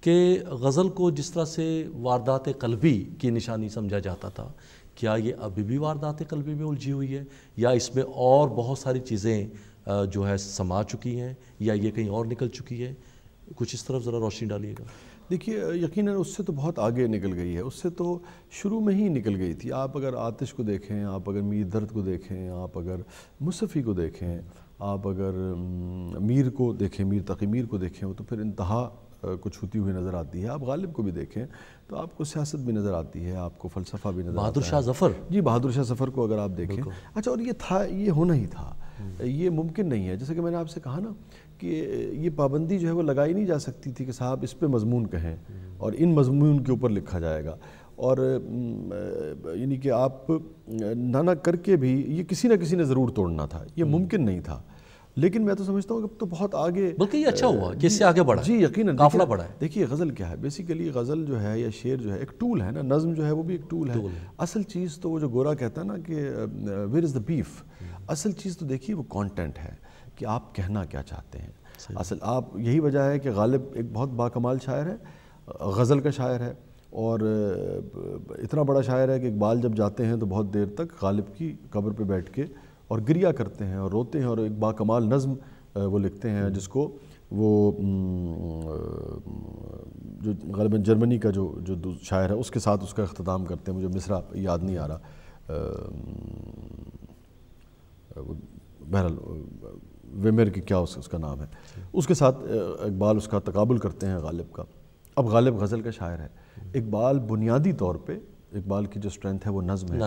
کہ غزل کو جس طرح سے واردات قلبی کی نشانی سمجھا جاتا تھا, کیا یہ ابھی بھی واردات قلبی میں الجھی ہوئی ہے, یا اس میں اور بہت ساری چیزیں جو ہے سما چکی ہیں, یا یہ کہیں اور نکل چکی ہے؟ کچھ اس طرف ذرا روشنی ڈالیے گا. دیکھیے یقیناً اس سے تو بہت آگے نکل گئی ہے, اس سے تو شروع میں ہی نکل گئی تھی. آپ اگر آتش کو دیکھیں, آپ اگر میر درد کو دیکھیں, آپ اگر مصطفی کو دیکھیں, آپ اگر میر کو دیکھیں, میر تقی میر کو دیکھیں, تو پھر انتہا کو چھوتی ہوئی نظر آتی ہے. آپ غالب کو بھی دیکھیں تو آپ کو سیاست بھی نظر آتی ہے, آپ کو فلسفہ بھی نظر آتا ہے. بہادر شاہ ظفر, جی بہادر شاہ ظفر کو اگر آپ دیکھیں, اچھا اور یہ تھا, یہ ہونا ہی تھا, یہ ممکن نہیں ہے. جیسے کہ میں نے آپ سے کہا نا کہ یہ پابندی جو ہے وہ لگائی نہیں جا سکتی تھی کہ صاحب اس پہ مضمون کہیں اور ان مضمون کے اوپر لکھا جائے گا, اور یعنی کہ آپ نہ کر کے بھی یہ کسی نہ کسی نے ضرور توڑنا تھا, یہ ممکن نہیں تھا. لیکن میں تو سمجھتا ہوں کہ اب تو بہت آگے, بلکہ یہ اچھا ہوا کہ اس سے آگے بڑھا. جی یقیناً قافلہ بڑھا ہے. دیکھیے غزل کیا ہے بیسیکلی, غزل جو ہے یا شعر جو ہے ایک ٹول ہے نا, نظم جو ہے وہ بھی ایک ٹول ہے. اصل چیز تو وہ جو گورا کہتا ہے نا کہ ویئر از دا بیف, اصل چیز تو دیکھیے وہ کانٹینٹ ہے کہ آپ کہنا کیا چاہتے ہیں. اصل آپ یہی وجہ ہے کہ غالب ایک بہت باکمال شاعر ہے, غزل کا شاعر ہے, اور اتنا بڑا شاعر ہے کہ اقبال جب جاتے ہیں تو بہت دیر تک غالب کی قبر پہ بیٹھ کے اور گریہ کرتے ہیں اور روتے ہیں, اور ایک باکمال نظم وہ لکھتے ہیں جس کو وہ جو غالباً جرمنی کا جو شاعر ہے اس کے ساتھ اس کا اختتام کرتے ہیں. مجھے مصرع یاد نہیں آ رہا, بہرحال ویمر کی کیا اس کا نام ہے, اس کے ساتھ اقبال اس کا تقابل کرتے ہیں غالب کا. اب غالب غزل کا شاعر ہے, اقبال بنیادی طور پہ اقبال کی جو اسٹرینتھ ہے وہ نظم ہے.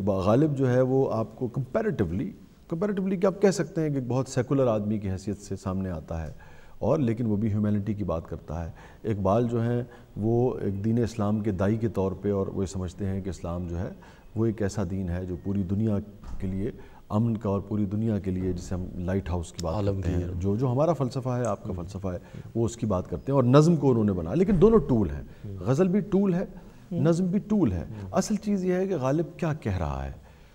غالب جو ہے وہ آپ کو کمپیریٹیولی کہ آپ کہہ سکتے ہیں کہ ایک بہت سیکولر آدمی کی حیثیت سے سامنے آتا ہے, اور لیکن وہ بھی ہیومینٹی کی بات کرتا ہے. اقبال جو ہیں وہ ایک دین اسلام کے داعی کے طور پہ, اور وہ سمجھتے ہیں کہ اسلام جو ہے وہ ایک ایسا دین ہے جو پوری دنیا کے لیے امن کا, اور پوری دنیا کے لیے جسے ہم لائٹ ہاؤس کی بات کرتے ہیں, جو ہمارا فلسفہ ہے, آپ کا فلسفہ ہے, وہ اس کی بات کرتے ہیں. اور نظم کو انہوں نے بنا, لیکن دونوں ٹول ہیں, غزل بھی ٹول ہے, نظم بھی ٹول ہے. اصل چیز یہ ہے کہ غالب کیا کہہ رہا ہے,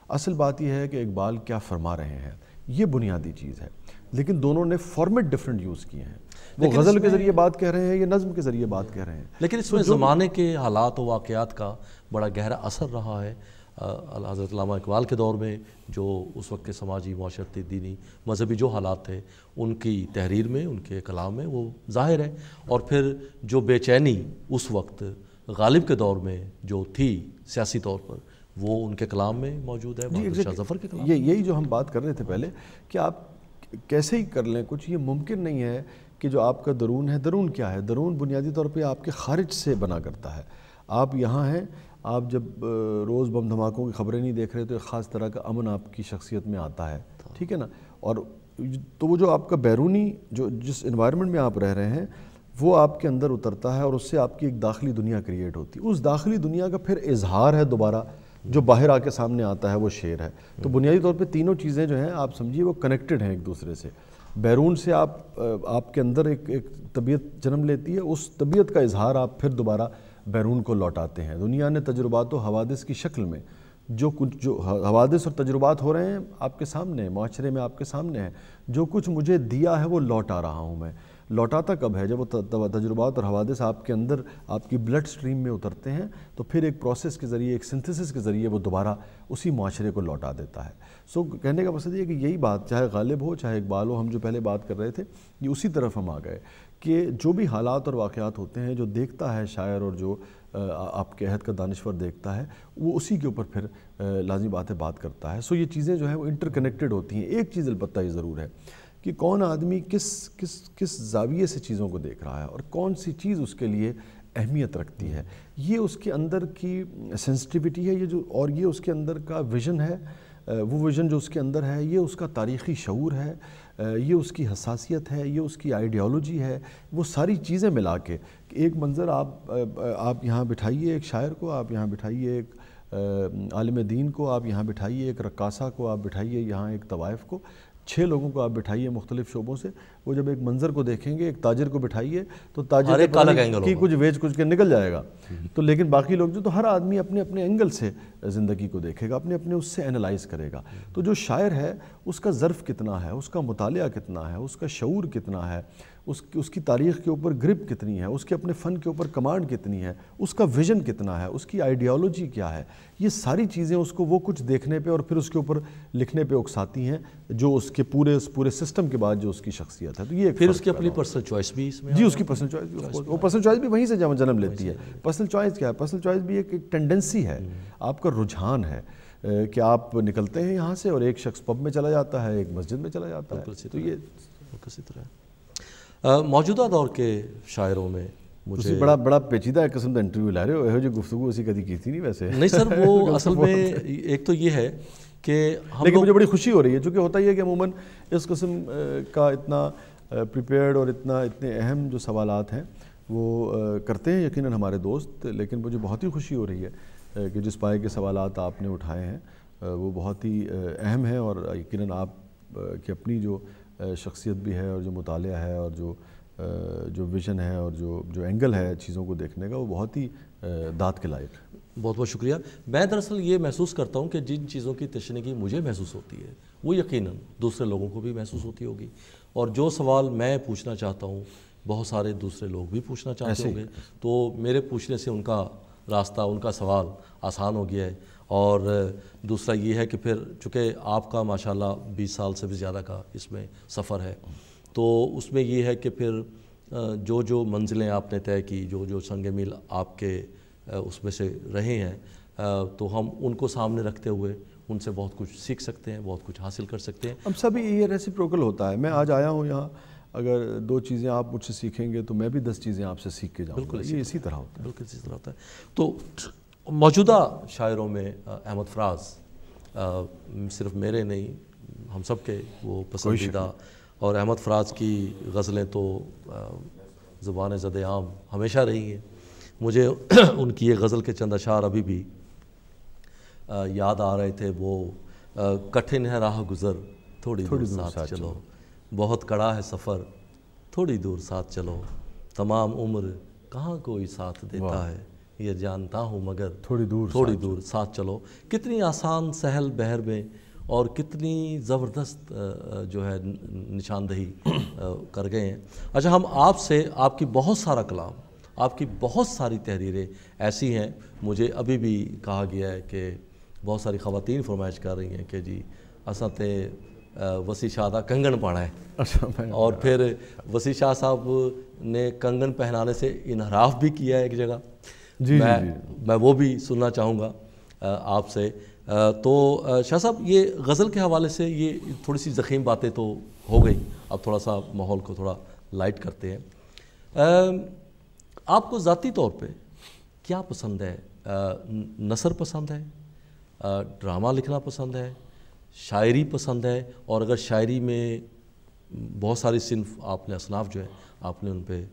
اصل بات یہ ہے کہ اقبال کیا فرما رہے ہیں, یہ بنیادی چیز ہے. لیکن دونوں نے فارمیٹ ڈیفرنٹ یوز کیے ہیں, وہ غزل کے ذریعے بات کہہ رہے ہیں, یہ نظم کے ذریعے بات کہہ رہے ہیں. لیکن اس میں زمانے کے حالات و واقعات کا بڑا گہرا اثر رہا ہے. حضرت علامہ اقبال کے دور میں جو اس وقت کے سماجی, معاشرتی, دینی, مذہبی جو حالات تھے ان کی تحریر میں, ان کے کلام میں وہ ظاہر ہے. اور پھر جو بے چینی اس وقت غالب کے دور میں جو تھی سیاسی طور پر, وہ ان کے کلام میں موجود ہے, بہادر شاہ ظفر کے کلام. یہی جو ہم بات کر رہے تھے پہلے کہ آپ کیسے ہی کر لیں کچھ, یہ ممکن نہیں ہے کہ جو آپ کا درون ہے, درون کیا ہے, درون بنیادی طور پہ آپ کے خارج سے بنا کرتا ہے. آپ یہاں ہیں, آپ جب روز بم دھماکوں کی خبریں نہیں دیکھ رہے تو ایک خاص طرح کا امن آپ کی شخصیت میں آتا ہے, ٹھیک ہے نا. اور تو وہ جو آپ کا بیرونی جس انوائرمنٹ میں آپ رہ رہے ہیں وہ آپ کے اندر اترتا ہے, اور اس سے آپ کی ایک داخلی دنیا کریٹ ہوتی ہے. اس داخلی دنیا کا پھر اظہار ہے دوبارہ, جو باہر آ کے سامنے آتا ہے وہ شعر ہے. تو بنیادی طور پہ تینوں چیزیں جو ہیں آپ سمجھیے وہ کنیکٹڈ ہیں ایک دوسرے سے. بیرون سے آپ کے اندر ایک طبیعت جنم لیتی ہے, اس طبیعت کا اظہار آپ پھر دوبارہ بیرون کو لوٹاتے ہیں. دنیا نے تجربات و حوادث کی شکل میں جو حوادث اور تجربات ہو رہے ہیں آپ کے سامنے, معاشرے میں آپ کے سامنے ہیں, جو کچھ مجھے دیا ہے وہ لوٹا رہا ہوں میں. لوٹاتا کب ہے, جب وہ تجربات اور حوادث آپ کے اندر آپ کی بلڈ سٹریم میں اترتے ہیں, تو پھر ایک پروسیس کے ذریعے, ایک سنتھسس کے ذریعے وہ دوبارہ اسی معاشرے کو لوٹا دیتا ہے. سو کہنے کا مقصد یہ کہ یہی بات چاہے غالب ہو چاہے اقبال ہو, ہم جو پہلے بات کر رہے تھے یہ اسی طرف ہم آ گئے کہ جو بھی حالات اور واقعات ہوتے ہیں, جو دیکھتا ہے شاعر اور جو آپ کے عہد کا دانشور دیکھتا ہے, وہ اسی کے اوپر پھر لازمی بات کرتا ہے. سو یہ چیزیں جو ہیں وہ انٹر کنیکٹڈ ہوتی ہیں. ایک چیز البتہ یہ ضرور ہے کہ کون آدمی کس زاویے سے چیزوں کو دیکھ رہا ہے اور کون سی چیز اس کے لیے اہمیت رکھتی ہے, یہ اس کے اندر کی سینسٹیوٹی ہے, یہ جو, اور یہ اس کے اندر کا ویژن ہے, وہ ویژن جو اس کے اندر ہے یہ اس کا تاریخی شعور ہے, یہ اس کی حساسیت ہے, یہ اس کی آئیڈیالوجی ہے. وہ ساری چیزیں ملا کے ایک منظر آپ یہاں بٹھائیے, ایک شاعر کو آپ یہاں بٹھائیے, ایک عالم دین کو آپ یہاں بٹھائیے, ایک رقاصہ کو آپ بٹھائیے یہاں, ایک طوائف کو, 6 لوگوں کو آپ بٹھائیے مختلف شعبوں سے. وہ جب ایک منظر کو دیکھیں گے, ایک تاجر کو بٹھائیے تو تاجر کی کچھ ویچ کچھ کے نکل جائے گا, تو لیکن باقی لوگ تو ہر آدمی اپنے اپنے اینگل سے زندگی کو دیکھے گا, اپنے اس سے اینالائز کرے گا. تو جو شاعر ہے اس کا ظرف کتنا ہے, اس کا مطالعہ کتنا ہے, اس کا شعور کتنا ہے, اس کی تاریخ کے اوپر گرپ کتنی ہے, اس کے اپنے فن کے اوپر کمانڈ کتنی ہے, اس کا ویژن کتنا ہے, اس کی آئیڈیالوجی کیا ہے, یہ ساری چیزیں اس کو وہ کچھ دیکھنے پہ اور پھر اس کے اوپر لکھنے پہ اکساتی ہیں, جو اس کے پورے سسٹم کے بعد جو اس کی شخصیت ہے. تو یہ پھر اس کی اپنی پرسنل چوائس بھی اس میں, جی اس کی پرسنل چوائس, وہ پرسنل چوائس بھی وہیں سے جنم لیتی ہے. پرسنل چوائس کیا ہے, پرسنل چوائس بھی ایک ٹینڈنسی ہے, آپ کا رجحان ہے کہ آپ نکلتے ہیں یہاں سے اور ایک شخص پب میں چلا جاتا ہے, ایک مسجد میں چلا جاتا ہے. تو یہ کسی طرح موجودہ دور کے شاعروں میں مجھے بڑا پیچیدہ قسم کا انٹرویو لا رہے ہو، یہ جو گفتگو اسی کدی کی تھی نہیں ویسے. نہیں سر، وہ اصل میں ایک تو یہ ہے کہ ہم لیکن مجھے بڑی خوشی ہو رہی ہے، چونکہ ہوتا یہ ہے کہ عموماً اس قسم کا اتنا پریپیئرڈ اور اتنے اہم جو سوالات ہیں وہ کرتے ہیں یقیناً ہمارے دوست، لیکن مجھے بہت ہی خوشی ہو رہی ہے کہ جس پائے کے سوالات آپ نے اٹھائے ہیں وہ بہت ہی اہم ہیں، اور یقیناً آپ کی اپنی جو شخصیت بھی ہے اور جو مطالعہ ہے اور جو ویژن ہے اور جو اینگل ہے چیزوں کو دیکھنے کا، وہ بہت ہی داد کے لائق ہے. بہت بہت شکریہ. میں دراصل یہ محسوس کرتا ہوں کہ جن چیزوں کی تشنگی مجھے محسوس ہوتی ہے وہ یقیناً دوسرے لوگوں کو بھی محسوس ہوتی ہوگی، اور جو سوال میں پوچھنا چاہتا ہوں بہت سارے دوسرے لوگ بھی پوچھنا چاہتے ہوں گے، تو میرے پوچھنے سے ان کا راستہ، ان کا سوال آسان ہو گیا ہے. اور دوسرا یہ ہے کہ پھر چونکہ آپ کا ماشاءاللہ 20 سال سے بھی زیادہ کا اس میں سفر ہے، تو اس میں یہ ہے کہ پھر جو منزلیں آپ نے طے کی، جو سنگ میل آپ کے اس میں سے رہے ہیں، تو ہم ان کو سامنے رکھتے ہوئے ان سے بہت کچھ سیکھ سکتے ہیں، بہت کچھ حاصل کر سکتے ہیں. ہم سبھی یہ ریسیپروکل ہوتا ہے. میں آج آیا ہوں یہاں، اگر 2 چیزیں آپ مجھ سے سیکھیں گے تو میں بھی 10 چیزیں آپ سے سیکھ کے جاؤں گا. بالکل یہ اسی طرح ہوتا ہے. بالکل اسی طرح ہوتا ہے. تو موجودہ شاعروں میں احمد فراز صرف میرے نہیں، ہم سب کے وہ پسندیدہ، اور احمد فراز کی غزلیں تو زبان زد عام ہمیشہ رہی ہیں. مجھے ان کی یہ غزل کے چند اشعار ابھی بھی یاد آ رہے تھے. وہ کٹھن ہے راہ گزر تھوڑی دور ساتھ چلو، بہت کڑا ہے سفر تھوڑی دور ساتھ چلو، تمام عمر کہاں کوئی ساتھ دیتا ہے، یہ جانتا ہوں مگر تھوڑی دور ساتھ چلو. کتنی آسان سہل بحر میں اور کتنی زبردست جو ہے نشاندہی کر گئے ہیں. اچھا، ہم آپ سے، آپ کی بہت سارا کلام، آپ کی بہت ساری تحریریں ایسی ہیں، مجھے ابھی بھی کہا گیا ہے کہ بہت ساری خواتین فرمائش کر رہی ہیں کہ جی اساں تے وسیع شاہ دا کنگن پانا ہے، اور پھر وسیع شاہ صاحب نے کنگن پہنانے سے انحراف بھی کیا ہے ایک جگہ. میں وہ بھی سننا چاہوں گا آپ سے. تو شاہ صاحب، یہ غزل کے حوالے سے یہ تھوڑی سی زخیم باتیں تو ہو گئی، اب تھوڑا سا ماحول کو تھوڑا لائٹ کرتے ہیں. آپ کو ذاتی طور پہ کیا پسند ہے؟ نثر پسند ہے، ڈرامہ لکھنا پسند ہے، شاعری پسند ہے؟ اور اگر شاعری میں بہت ساری صنف آپ نے، اصناف جو ہے آپ نے ان پہ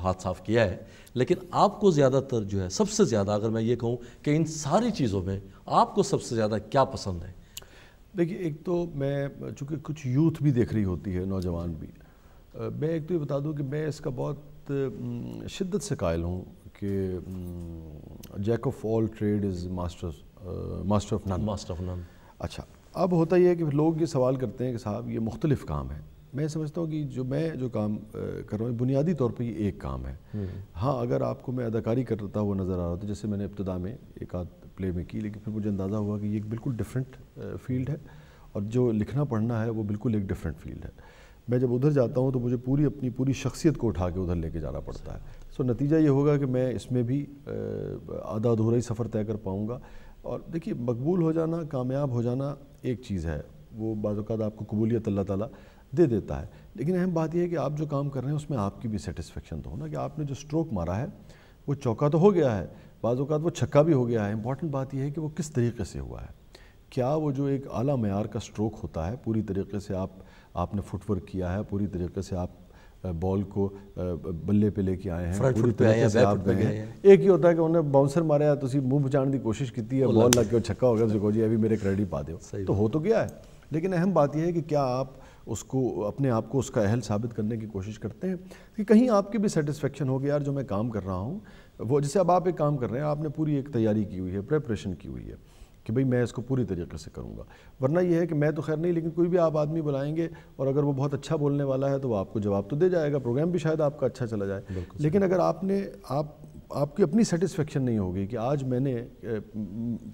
ہاتھ صاف کیا ہے، لیکن آپ کو زیادہ تر جو ہے، سب سے زیادہ اگر میں یہ کہوں کہ ان ساری چیزوں میں آپ کو سب سے زیادہ کیا پسند ہے؟ دیکھیے، ایک تو میں چونکہ کچھ یوتھ بھی دیکھ رہی ہوتی ہے، نوجوان بھی، میں ایک تو یہ بتا دوں کہ میں اس کا بہت شدت سے قائل ہوں کہ Jack of all trait is master of none. اچھا، اب ہوتا یہ ہے کہ لوگ یہ سوال کرتے ہیں کہ صاحب یہ مختلف کام ہے. میں سمجھتا ہوں کہ میں جو کام کر رہا ہوں بنیادی طور پہ یہ ایک کام ہے. ہاں، اگر آپ کو میں اداکاری کرتا ہوا نظر آ رہا تھا، جیسے میں نے ابتدا میں ایک آدھ پلے میں کی، لیکن پھر مجھے اندازہ ہوا کہ یہ ایک بالکل ڈیفرنٹ فیلڈ ہے، اور جو لکھنا پڑھنا ہے وہ بالکل ایک ڈیفرنٹ فیلڈ ہے. میں جب ادھر جاتا ہوں تو مجھے اپنی پوری شخصیت کو اٹھا کے ادھر لے کے جانا پڑتا ہے. سو نتیجہ یہ ہوگا کہ میں اس میں بھی آدھا ادھورا ہی سفر طے کر پاؤں گا. اور دیکھیے، مقبول ہو جانا، کامیاب ہو جانا ایک چیز ہے، وہ بعض اوقات آپ کو قبولیت اللہ تعالیٰ دے دیتا ہے، لیکن اہم بات یہ ہے کہ آپ جو کام کر رہے ہیں اس میں آپ کی بھی سیٹسفیکشن تو ہونا، کہ آپ نے جو سٹروک مارا ہے وہ چوکا تو ہو گیا ہے، بعض اوقات وہ چھکا بھی ہو گیا ہے. امپورٹنٹ بات یہ ہے کہ وہ کس طریقے سے ہوا ہے. کیا وہ جو ایک اعلیٰ معیار کا سٹروک ہوتا ہے، پوری طریقے سے آپ نے فٹ ورک کیا ہے، پوری طریقے سے آپ بال کو بلے پہ لے کے آئے ہیں، پوری طریقے سے آپ گئے ہیں. ایک ہی ہوتا ہے کہ انہیں باؤنسر مارا ہے، تسی منہ بچانے کی کوشش کی ہے، بال لگ کے چھکا ہو گیا، تو جی ابھی میرے کریڈٹ پا دیو، تو ہو تو گیا ہے. لیکن اہم بات یہ ہے کہ کیا آپ اس کو، اپنے آپ کو اس کا اہل ثابت کرنے کی کوشش کرتے ہیں کہ کہیں آپ کی بھی سیٹسفیکشن ہو گیا، یار جو میں کام کر رہا ہوں وہ، جیسے اب آپ ایک کام کر رہے ہیں، آپ نے پوری ایک تیاری کی ہوئی ہے، پریپریشن کی ہوئی ہے کہ بھئی میں اس کو پوری طریقے سے کروں گا. ورنہ یہ ہے کہ میں تو خیر نہیں، لیکن کوئی بھی آپ آدمی بلائیں گے اور اگر وہ بہت اچھا بولنے والا ہے تو وہ آپ کو جواب تو دے جائے گا، پروگرام بھی شاید آپ کا اچھا چلا جائے. لیکن اگر آپ کی اپنی سیٹسفیکشن نہیں ہوگی کہ آج میں نے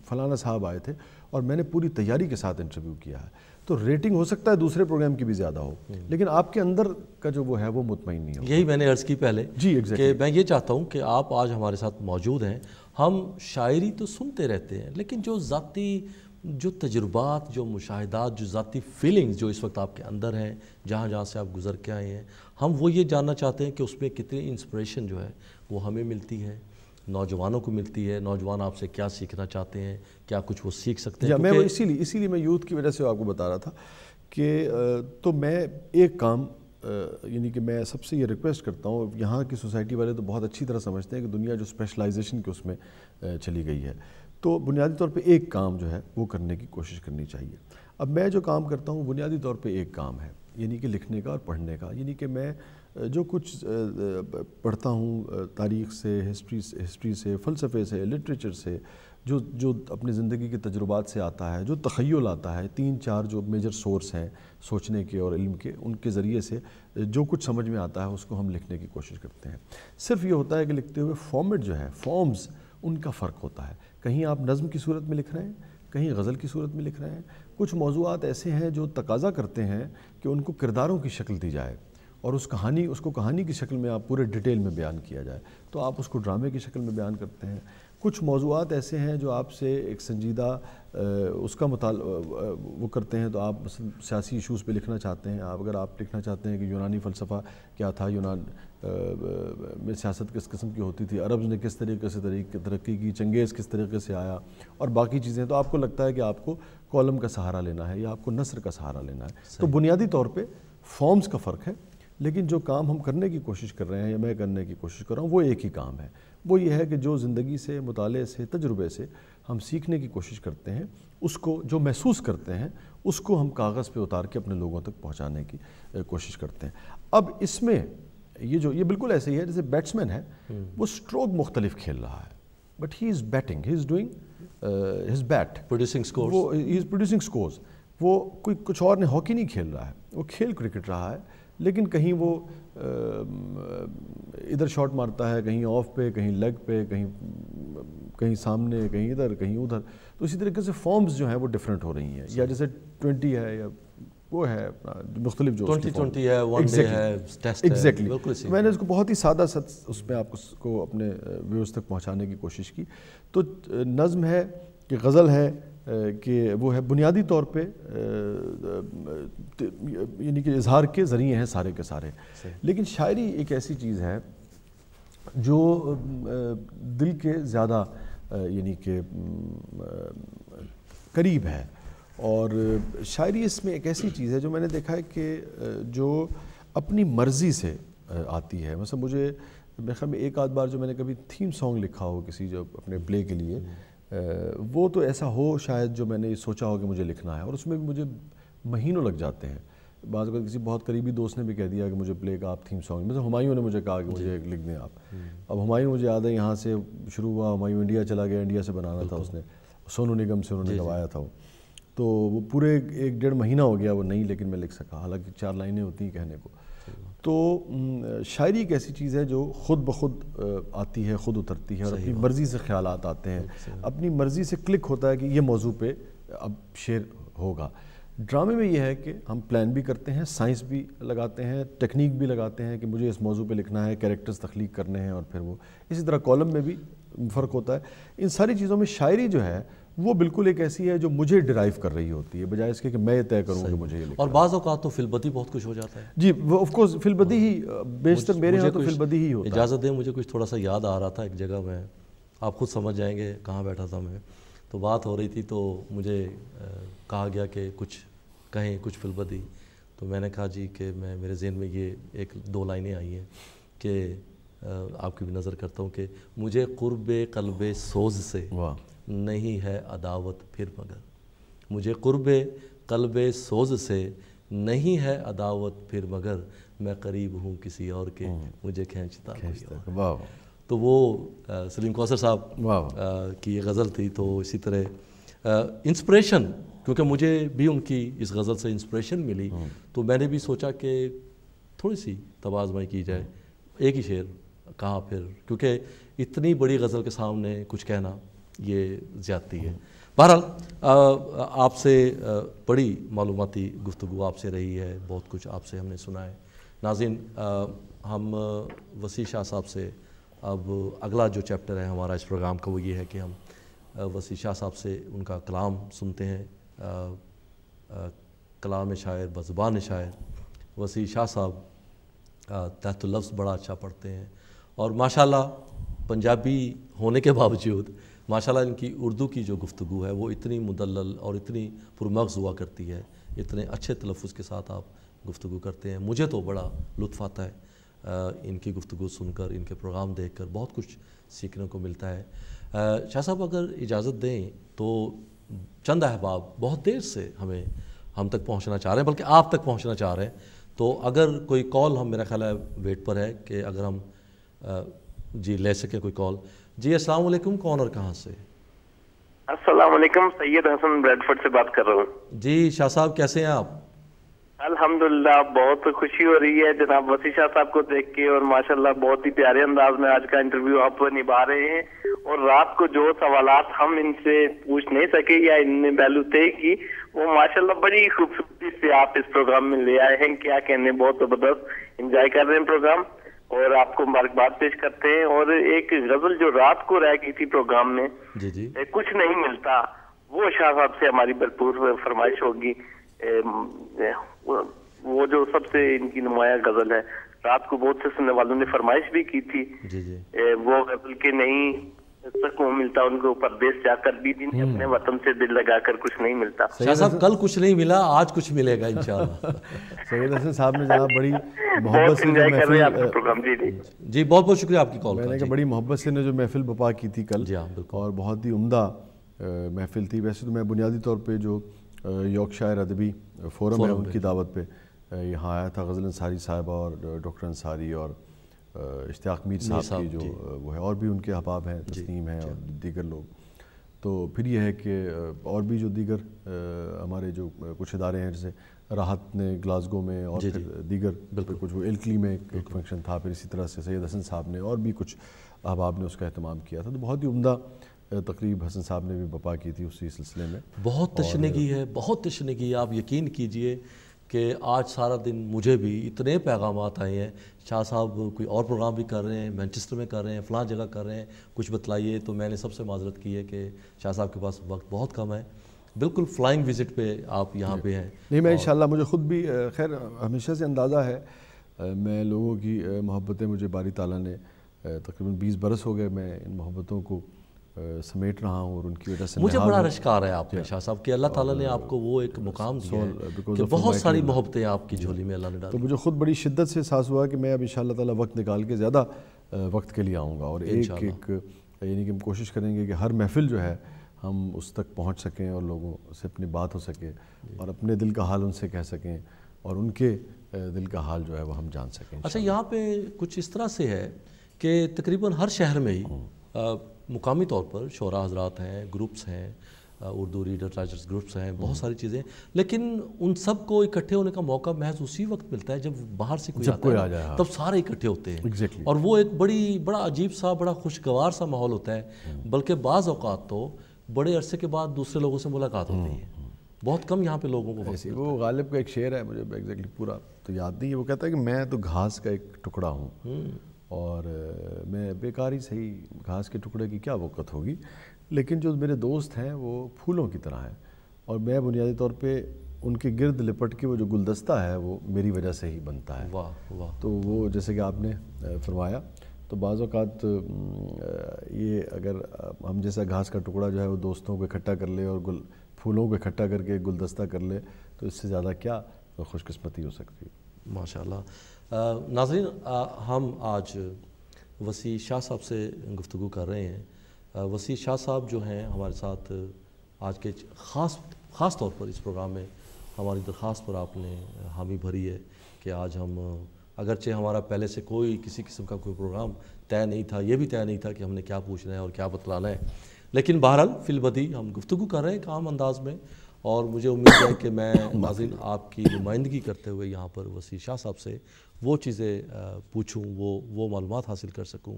فلانا صاحب آئے تھے اور میں نے پوری تیاری کے ساتھ انٹرویو کیا ہے، تو ریٹنگ ہو سکتا ہے دوسرے پروگرام کی بھی زیادہ ہو، لیکن آپ کے اندر کا جو وہ ہے وہ مطمئن نہیں ہو. یہی میں نے عرض کی پہلے جی کہ میں یہ چاہتا ہوں کہ آپ آج ہمارے ساتھ موجود ہیں. ہم شاعری تو سنتے رہتے ہیں، لیکن جو ذاتی جو تجربات، جو مشاہدات، جو ذاتی فیلنگز جو اس وقت آپ کے اندر ہیں، جہاں جہاں سے آپ گزر کے آئے ہیں، ہم وہ یہ جاننا چاہتے ہیں کہ اس میں کتنی انسپریشن جو ہے وہ ہمیں ملتی ہے، نوجوانوں کو ملتی ہے، نوجوان آپ سے کیا سیکھنا چاہتے ہیں، کیا کچھ وہ سیکھ سکتے ہیں. میں اسی لیے میں یوتھ کی وجہ سے آپ کو بتا رہا تھا کہ تو میں ایک کام یعنی کہ میں سب سے یہ ریکویسٹ کرتا ہوں، یہاں کی سوسائٹی والے تو بہت اچھی طرح سمجھتے ہیں کہ دنیا جو اسپیشلائزیشن کے اس میں چلی گئی ہے، تو بنیادی طور پہ ایک کام جو ہے وہ کرنے کی کوشش کرنی چاہیے. اب میں جو کام کرتا ہوں بنیادی طور پہ ایک کام ہے، یعنی کہ لکھنے کا اور پڑھنے کا. یعنی کہ میں جو کچھ پڑھتا ہوں تاریخ سے، ہسٹری سے، فلسفے سے، لٹریچر سے، جو اپنی زندگی کے تجربات سے آتا ہے، جو تخیل آتا ہے، 3-4 جو میجر سورس ہیں سوچنے کے اور علم کے، ان کے ذریعے سے جو کچھ سمجھ میں آتا ہے اس کو ہم لکھنے کی کوشش کرتے ہیں. صرف یہ ہوتا ہے کہ لکھتے ہوئے فارمیٹ جو ہے، فارمز، ان کا فرق ہوتا ہے. کہیں آپ نظم کی صورت میں لکھ رہے ہیں، کہیں غزل کی صورت میں لکھ رہے ہیں. کچھ موضوعات ایسے ہیں جو تقاضا کرتے ہیں کہ ان کو کرداروں کی شکل دی جائے اور اس کو کہانی کی شکل میں آپ پورے ڈیٹیل میں بیان کیا جائے، تو آپ اس کو ڈرامے کی شکل میں بیان کرتے ہیں. کچھ موضوعات ایسے ہیں جو آپ سے ایک سنجیدہ اس کا وہ کرتے ہیں، تو آپ مثلا سیاسی ایشوز پہ لکھنا چاہتے ہیں. اگر آپ لکھنا چاہتے ہیں کہ یونانی فلسفہ کیا تھا، یونان میں سیاست کس قسم کی ہوتی تھی، عرب نے کس طریقے سے ترقی کی، چنگیز کس طریقے سے آیا اور باقی چیزیں، تو آپ کو لگتا ہے کہ آپ کو کالم کا سہارا لینا ہے یا آپ کو نثر کا سہارا لینا ہے. تو بنیادی طور پہ فارمز کا فرق ہے، لیکن جو کام ہم کرنے کی کوشش کر رہے ہیں یا میں کرنے کی کوشش کر رہا ہوں وہ ایک ہی کام ہے. وہ یہ ہے کہ جو زندگی سے، مطالعے سے، تجربے سے ہم سیکھنے کی کوشش کرتے ہیں، اس کو جو محسوس کرتے ہیں اس کو ہم کاغذ پہ اتار کے اپنے لوگوں تک پہنچانے کی کوشش کرتے ہیں. اب اس میں یہ بالکل ایسے ہی ہے جیسے بیٹسمین ہے، وہ سٹروک مختلف کھیل رہا ہے، but he is batting, he is doing his bat, وہ ہی از پروڈیوسنگ سکورز. وہ کچھ اور نے ہاکی نہیں کھیل رہا ہے، وہ کھیل کرکٹ رہا ہے، لیکن کہیں وہ ادھر شاٹ مارتا ہے، کہیں آف پہ، کہیں لیگ پہ، کہیں سامنے، کہیں ادھر، کہیں ادھر. تو اسی طریقے سے فارمز جو ہیں وہ ڈفرینٹ ہو رہی ہیں. یا جیسے 20 ہے یا وہ ہے مختلف جو 20 ہے، ون ڈے ہے، ٹیسٹ ہے. ایگزیکٹلی میں نے اس کو بہت ہی سادہ اس میں آپ کو اپنے ویوز تک پہنچانے کی کوشش کی. تو نظم ہے کہ غزل ہے کہ وہ ہے بنیادی طور پہ یعنی کہ اظہار کے ذریعے ہیں سارے کے سارے. لیکن شاعری ایک ایسی چیز ہے جو دل کے زیادہ یعنی کہ قریب ہے. اور شاعری اس میں ایک ایسی چیز ہے جو میں نے دیکھا ہے کہ جو اپنی مرضی سے آتی ہے. مثلا مجھے میرے خیال میں ایک آدھ بار جو میں نے کبھی تھیم سانگ لکھا ہو کسی جو اپنے پلے کے لیے، وہ تو ایسا ہو شاید جو میں نے سوچا ہو کہ مجھے لکھنا ہے، اور اس میں بھی مجھے مہینوں لگ جاتے ہیں. بعض اوقات کسی بہت قریبی دوست نے بھی کہہ دیا کہ مجھے پلے کا آپ تھیم سانگ، مثلا ہمایوں نے مجھے کہا کہ مجھے لکھ دیں آپ. اب ہمایوں مجھے یاد ہے یہاں سے شروع ہوا، ہمایوں انڈیا چلا گیا، انڈیا سے بنانا تھا اس نے، سونو نگم سے انہوں نے گوایا تھا وہ، تو وہ پورے 1-1.5 مہینہ ہو گیا وہ نہیں، لیکن میں لکھ سکا، حالانکہ 4 لائنیں ہوتی ہیں کہنے کو. تو شاعری ایک ایسی چیز ہے جو خود بخود آتی ہے، خود اترتی ہے، اور اپنی مرضی سے خیالات آتے ہیں، اپنی مرضی سے کلک ہوتا ہے کہ یہ موضوع پہ اب شعر ہوگا. ڈرامے میں یہ ہے کہ ہم پلان بھی کرتے ہیں، سائنس بھی لگاتے ہیں، ٹیکنیک بھی لگاتے ہیں کہ مجھے اس موضوع پہ لکھنا ہے، کیریکٹرز تخلیق کرنے ہیں، اور پھر وہ اسی طرح کالم میں بھی فرق ہوتا ہے. ان ساری چیزوں میں شاعری جو ہے وہ بالکل ایک ایسی ہے جو مجھے ڈرائیو کر رہی ہوتی ہے، بجائے اس کے کہ میں یہ طے کروں کہ مجھے یہ لکھنا ہے. اور بعض اوقات تو فلبدی بہت کچھ ہو جاتا ہے. جی وہ آف کورس فلبدی ہی بیشتر میرے یہاں تو فلبدی ہی ہوتا ہے. اجازت دیں مجھے کچھ تھوڑا سا یاد آ رہا تھا ایک جگہ میں، آپ خود سمجھ جائیں گے کہاں بیٹھا تھا میں. تو بات ہو رہی تھی تو مجھے کہا گیا کہ کچھ کہیں کچھ فلبدی. تو میں نے کہا جی کہ میرے ذہن میں یہ 1-2 لائنیں آئی ہیں کہ آپ کی بھی نظر کرتا ہوں کہ مجھے قرب قلب سوز سے نہیں ہے عداوت پھر مگر، مجھے قرب قلب سوز سے نہیں ہے عداوت پھر مگر، میں قریب ہوں کسی اور کے مجھے کھینچتا کوئی اور. تو وہ سلیم کوثر صاحب کی یہ غزل تھی. تو اسی طرح انسپریشن، کیونکہ مجھے بھی ان کی اس غزل سے انسپریشن ملی، تو میں نے بھی سوچا کہ تھوڑی سی توازمائی کی جائے. ایک ہی شعر کہا پھر، کیونکہ اتنی بڑی غزل کے سامنے کچھ کہنا یہ زیادتی ہے. بہرحال آپ سے بڑی معلوماتی گفتگو آپ سے رہی ہے، بہت کچھ آپ سے ہم نے سنا ہے. ناظرین، ہم وسیع شاہ صاحب سے اب اگلا جو چیپٹر ہے ہمارا اس پروگرام کا وہ یہ ہے کہ ہم وسیع شاہ صاحب سے ان کا کلام سنتے ہیں. کلام شاعر بزبان شاعر وسیع شاہ صاحب تحت اللفظ بڑا اچھا پڑھتے ہیں اور ماشاءاللہ پنجابی ہونے کے باوجود ماشاءاللہ ان کی اردو کی جو گفتگو ہے وہ اتنی مدلل اور اتنی پرمغز ہوا کرتی ہے. اتنے اچھے تلفظ کے ساتھ آپ گفتگو کرتے ہیں. مجھے تو بڑا لطف آتا ہے ان کی گفتگو سن کر, ان کے پروگرام دیکھ کر بہت کچھ سیکھنے کو ملتا ہے. شاہ صاحب اگر اجازت دیں تو چند احباب بہت دیر سے ہم تک پہنچنا چاہ رہے ہیں, بلکہ آپ تک پہنچنا چاہ رہے ہیں. تو اگر کوئی کال میرا خیال ہے ویٹ پر ہے کہ اگر ہم جی لے سکیں کوئی کال. جی السلام علیکم, کون اور کہاں سے؟ السلام علیکم, سید حسن بریڈفورڈ سے بات کر رہا ہوں. جی شاہ صاحب کیسے ہیں آپ؟ الحمدللہ بہت خوشی ہو رہی ہے جناب وسیع شاہ صاحب کو دیکھ کے, اور ماشاءاللہ بہت ہی پیارے انداز میں آج کا انٹرویو آپ نبھا رہے ہیں. اور رات کو جو سوالات ہم ان سے پوچھ نہیں سکے یا ان نے پہلو طے کی, وہ ماشاءاللہ بڑی خوبصورتی سے آپ اس پروگرام میں لے آئے ہیں. کیا کہنے, بہت زبردست انجوائے کر رہے ہیں پروگرام, اور آپ کو مبارکباد پیش کرتے ہیں. اور ایک غزل جو رات کو رہ گئی تھی پروگرام میں, جی کچھ نہیں ملتا, وہ شاہ صاحب سے ہماری بھرپور فرمائش ہوگی. وہ جو سب سے ان کی نمایاں غزل ہے, رات کو بہت سے سننے والوں نے فرمائش بھی کی تھی. وہ غزل کے نہیں سکون ملتا ان کو پردیس جا کر بھی, دن اپنے وطن سے دل لگا کر کچھ نہیں ملتا. شاہ صاحب کل کچھ نہیں ملا, آج کچھ ملے گا انشاءاللہ. سید حسن صاحب نے جناب بڑی محبت سے جو محفل, جی بہت بہت شکریہ آپ کی کال. میں نے کہا بڑی محبت سے نے جو محفل بپا کی تھی کل, اور بہت ہی عمدہ محفل تھی. ویسے تو میں بنیادی طور پہ جو یارکشائر ادبی فورم ہے ان کی دعوت پہ یہاں آیا تھا. غزل انصاری صاحبہ اور ڈاکٹر انصاری اور اشتیاق میر صاحب کی جو وہ ہے, اور بھی ان کے احباب ہیں, تسنیم ہیں اور دیگر لوگ. تو پھر یہ ہے کہ اور بھی جو دیگر ہمارے جو کچھ ادارے ہیں, جیسے راحت نے گلاسگو میں, اور پھر دیگر کچھ وہ ایلکلی میں ایک فنکشن تھا, پھر اسی طرح سے سید حسن صاحب نے اور بھی کچھ احباب نے اس کا اہتمام کیا تھا. تو بہت ہی عمدہ تقریب حسن صاحب نے بھی بپا کی تھی اسی سلسلے میں. بہت تشنگی ہے, بہت تشنگی ہے. آپ یقین کیجئے کہ آج سارا دن مجھے بھی اتنے پیغامات آئے ہیں, شاہ صاحب کوئی اور پروگرام بھی کر رہے ہیں, مینچسٹر میں کر رہے ہیں, فلاں جگہ کر رہے ہیں, کچھ بتلائیے. تو میں نے سب سے معذرت کی ہے کہ شاہ صاحب کے پاس وقت بہت کم ہے. بالکل فلائنگ وزٹ پہ آپ یہاں پہ ہیں. نہیں, میں انشاءاللہ مجھے خود بھی خیر ہمیشہ سے اندازہ ہے, میں لوگوں کی محبتیں مجھے باری تعالیٰ نے تقریباً 20 برس ہو گئے میں ان محبتوں کو سمیٹ رہا ہوں, اور ان کی وجہ سے مجھے بڑا رشکار ہے آپ نے شاہ صاحب کہ اللہ تعالیٰ نے آپ کو وہ ایک مقام دیا ہے کہ بہت ساری محبتیں آپ کی جھولی میں اللہ نے ڈالی. تو مجھے خود بڑی شدت سے احساس ہوا کہ میں اب انشاءاللہ تعالیٰ وقت نکال کے زیادہ وقت کے لیے آؤں گا, اور ایک یعنی کہ ہم کوشش کریں گے کہ ہر محفل جو ہے ہم اس تک پہنچ سکیں, اور لوگوں سے اپنی بات ہو سکے, اور اپنے دل کا حال ان سے کہہ سکیں, اور ان کے دل کا حال جو ہے وہ ہم جان سکیں. اچھا, یہاں پہ کچھ اس طرح سے ہے کہ تقریباً ہر شہر میں ہی مقامی طور پر شعراء حضرات ہیں, گروپس ہیں, اردو ریڈر رائٹرز گروپس ہیں, بہت ساری چیزیں, لیکن ان سب کو اکٹھے ہونے کا موقع محض اسی وقت ملتا ہے جب باہر سے کوئی آتا ہے, تب سارے اکٹھے ہوتے ہیں, اور وہ ایک بڑا عجیب سا, بڑا خوشگوار سا ماحول ہوتا ہے. بلکہ بعض اوقات تو بڑے عرصے کے بعد دوسرے لوگوں سے ملاقات ہوتی ہے. بہت کم یہاں پہ لوگوں کو ایسی. وہ غالب کا ایک شعر ہے, مجھے ایگزیکٹلی پورا تو یاد نہیں ہے, وہ کہتا ہے کہ میں تو گھاس کا ایک ٹکڑا ہوں, اور میں بیکاری صحیح, گھاس کے ٹکڑے کی کیا وقت ہوگی, لیکن جو میرے دوست ہیں وہ پھولوں کی طرح ہیں, اور میں بنیادی طور پہ ان کے گرد لپٹ کے وہ جو گلدستہ ہے وہ میری وجہ سے ہی بنتا ہے. تو وہ جیسے کہ آپ نے فرمایا, تو بعض اوقات یہ اگر ہم جیسا گھاس کا ٹکڑا جو ہے وہ دوستوں کو اکٹھا کر لے, اور پھولوں کو اکٹھا کر کے گلدستہ کر لے, تو اس سے زیادہ کیا خوش قسمتی ہو سکتی ہے. ماشاءاللہ. ناظرین, ہم آج وسیع شاہ صاحب سے گفتگو کر رہے ہیں. وسیع شاہ صاحب جو ہیں ہمارے ساتھ آج کے خاص طور پر اس پروگرام میں ہماری درخواست پر آپ نے حامی بھری ہے کہ آج ہم, اگرچہ ہمارا پہلے سے کسی قسم کا کوئی پروگرام طے نہیں تھا, یہ بھی طے نہیں تھا کہ ہم نے کیا پوچھنا ہے اور کیا بتلانا ہے, لیکن بہرحال فی البدی ہم گفتگو کر رہے ہیں ایک عام انداز میں, اور مجھے امید ہے کہ میں ناظرین آپ کی نمائندگی کرتے ہوئے یہاں پر وسیع شاہ صاحب سے وہ چیزیں پوچھوں, وہ معلومات حاصل کر سکوں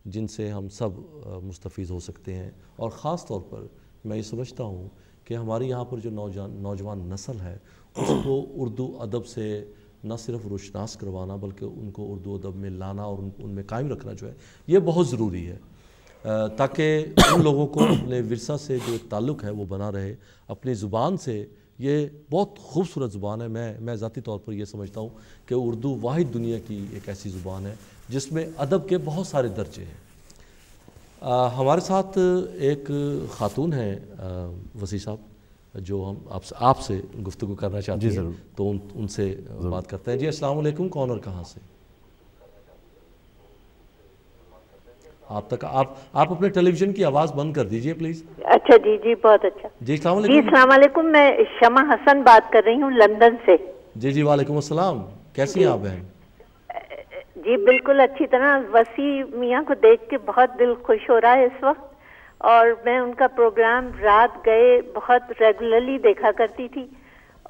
جن سے ہم سب مستفیض ہو سکتے ہیں. اور خاص طور پر میں یہ سمجھتا ہوں کہ ہماری یہاں پر جو نوجوان نسل ہے اس کو اردو ادب سے نہ صرف روشناس کروانا بلکہ ان کو اردو ادب میں لانا اور ان میں قائم رکھنا جو ہے یہ بہت ضروری ہے. تاکہ ان لوگوں کو اپنے ورثہ سے جو ایک تعلق ہے وہ بنا رہے. اپنی زبان سے، یہ بہت خوبصورت زبان ہے. میں ذاتی طور پر یہ سمجھتا ہوں کہ اردو واحد دنیا کی ایک ایسی زبان ہے جس میں ادب کے بہت سارے درجے ہیں. ہمارے ساتھ ایک خاتون ہیں وسیع صاحب جو ہم آپ سے گفتگو کرنا چاہتے ہیں، تو ان سے بات کرتے ہیں. جی السلام علیکم، کون اور کہاں سے؟ آپ اپنے ٹیلی ویژن کی آواز بند کر دیجئے پلیز. اچھا جی بہت اچھا. جی السلام علیکم. جی السلام علیکم، میں شمع حسن بات کر رہی ہوں لندن سے. جی وعلیکم السلام. کیسی ہیں آپ بہن؟ جی بالکل اچھی طرح. وسیع میاں کو دیکھ کے بہت دل خوش ہو رہا ہے اس وقت، اور میں ان کا پروگرام رات گئے بہت ریگولرلی دیکھا کرتی تھی،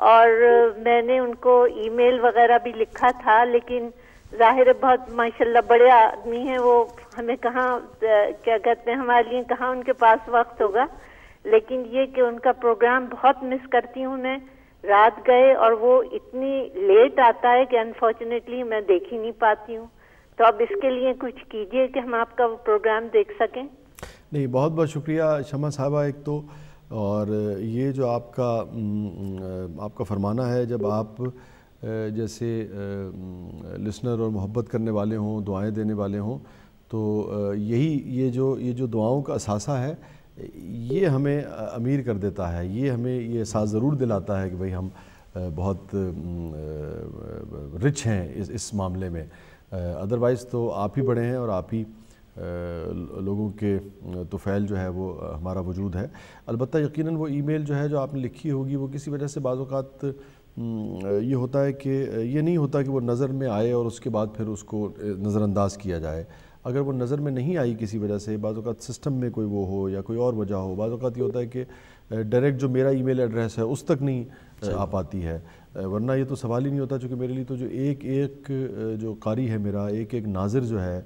اور میں نے ان کو ای میل وغیرہ بھی لکھا تھا، لیکن ظاہر ہے بہت ماشاءاللہ بڑے آدمی ہیں وہ، ہمیں کہاں کیا کہتے ہیں ہمارے لیے کہاں ان کے پاس وقت ہوگا. لیکن یہ کہ ان کا پروگرام بہت مس کرتی ہوں میں. رات گئے اور وہ اتنی لیٹ آتا ہے کہ انفارچونیٹلی میں دیکھ ہی نہیں پاتی ہوں. تو اب اس کے لیے کچھ کیجئے کہ ہم آپ کا وہ پروگرام دیکھ سکیں. نہیں، بہت بہت شکریہ شمع صاحبہ. ایک تو اور یہ جو آپ کا فرمانا ہے، جب آپ جیسے لسنر اور محبت کرنے والے ہوں، دعائیں دینے والے ہوں، تو یہ جو دعاؤں کا اثاثہ ہے یہ ہمیں امیر کر دیتا ہے. یہ ہمیں یہ احساس ضرور دلاتا ہے کہ بھئی ہم بہت رچ ہیں اس معاملے میں. ادروائز تو آپ ہی بڑے ہیں اور آپ ہی لوگوں کے طفیل جو ہے وہ ہمارا وجود ہے. البتہ یقیناً وہ ای میل جو ہے جو آپ نے لکھی ہوگی وہ کسی وجہ سے بعض اوقات یہ ہوتا ہے کہ یہ نہیں ہوتا کہ وہ نظر میں آئے اور اس کے بعد پھر اس کو نظر انداز کیا جائے. اگر وہ نظر میں نہیں آئی کسی وجہ سے، بعض اوقات سسٹم میں کوئی وہ ہو یا کوئی اور وجہ ہو، بعض اوقات یہ ہوتا ہے کہ ڈائریکٹ جو میرا ای میل ایڈریس ہے اس تک نہیں آ پاتی ہے. ورنہ یہ تو سوال ہی نہیں ہوتا، چونکہ میرے لیے تو جو ایک جو قاری ہے میرا، ایک ناظر جو ہے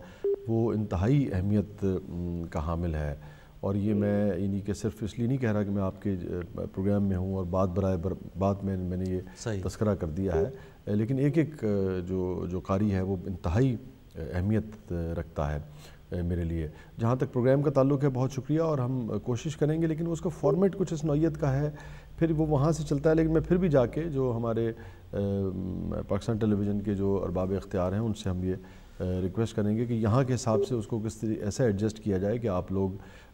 وہ انتہائی اہمیت کا حامل ہے. اور یہ میں یعنی کہ صرف اس لیے نہیں کہہ رہا کہ میں آپ کے پروگرام میں ہوں اور بات برائے بات میں نے یہ تذکرہ کر دیا ہے، لیکن ایک جو قاری ہے وہ انتہائی اہمیت رکھتا ہے میرے لیے. جہاں تک پروگرام کا تعلق ہے، بہت شکریہ، اور ہم کوشش کریں گے، لیکن اس کا فارمیٹ کچھ اس نوعیت کا ہے، پھر وہ وہاں سے چلتا ہے. لیکن میں پھر بھی جا کے جو ہمارے پاکستان ٹیلی ویژن کے جو ارباب اختیار ہیں ان سے ہم یہ ریکویسٹ کریں گے کہ یہاں کے حساب سے اس کو کس طرح ایسا ایڈجسٹ کیا جائے کہ آپ لوگ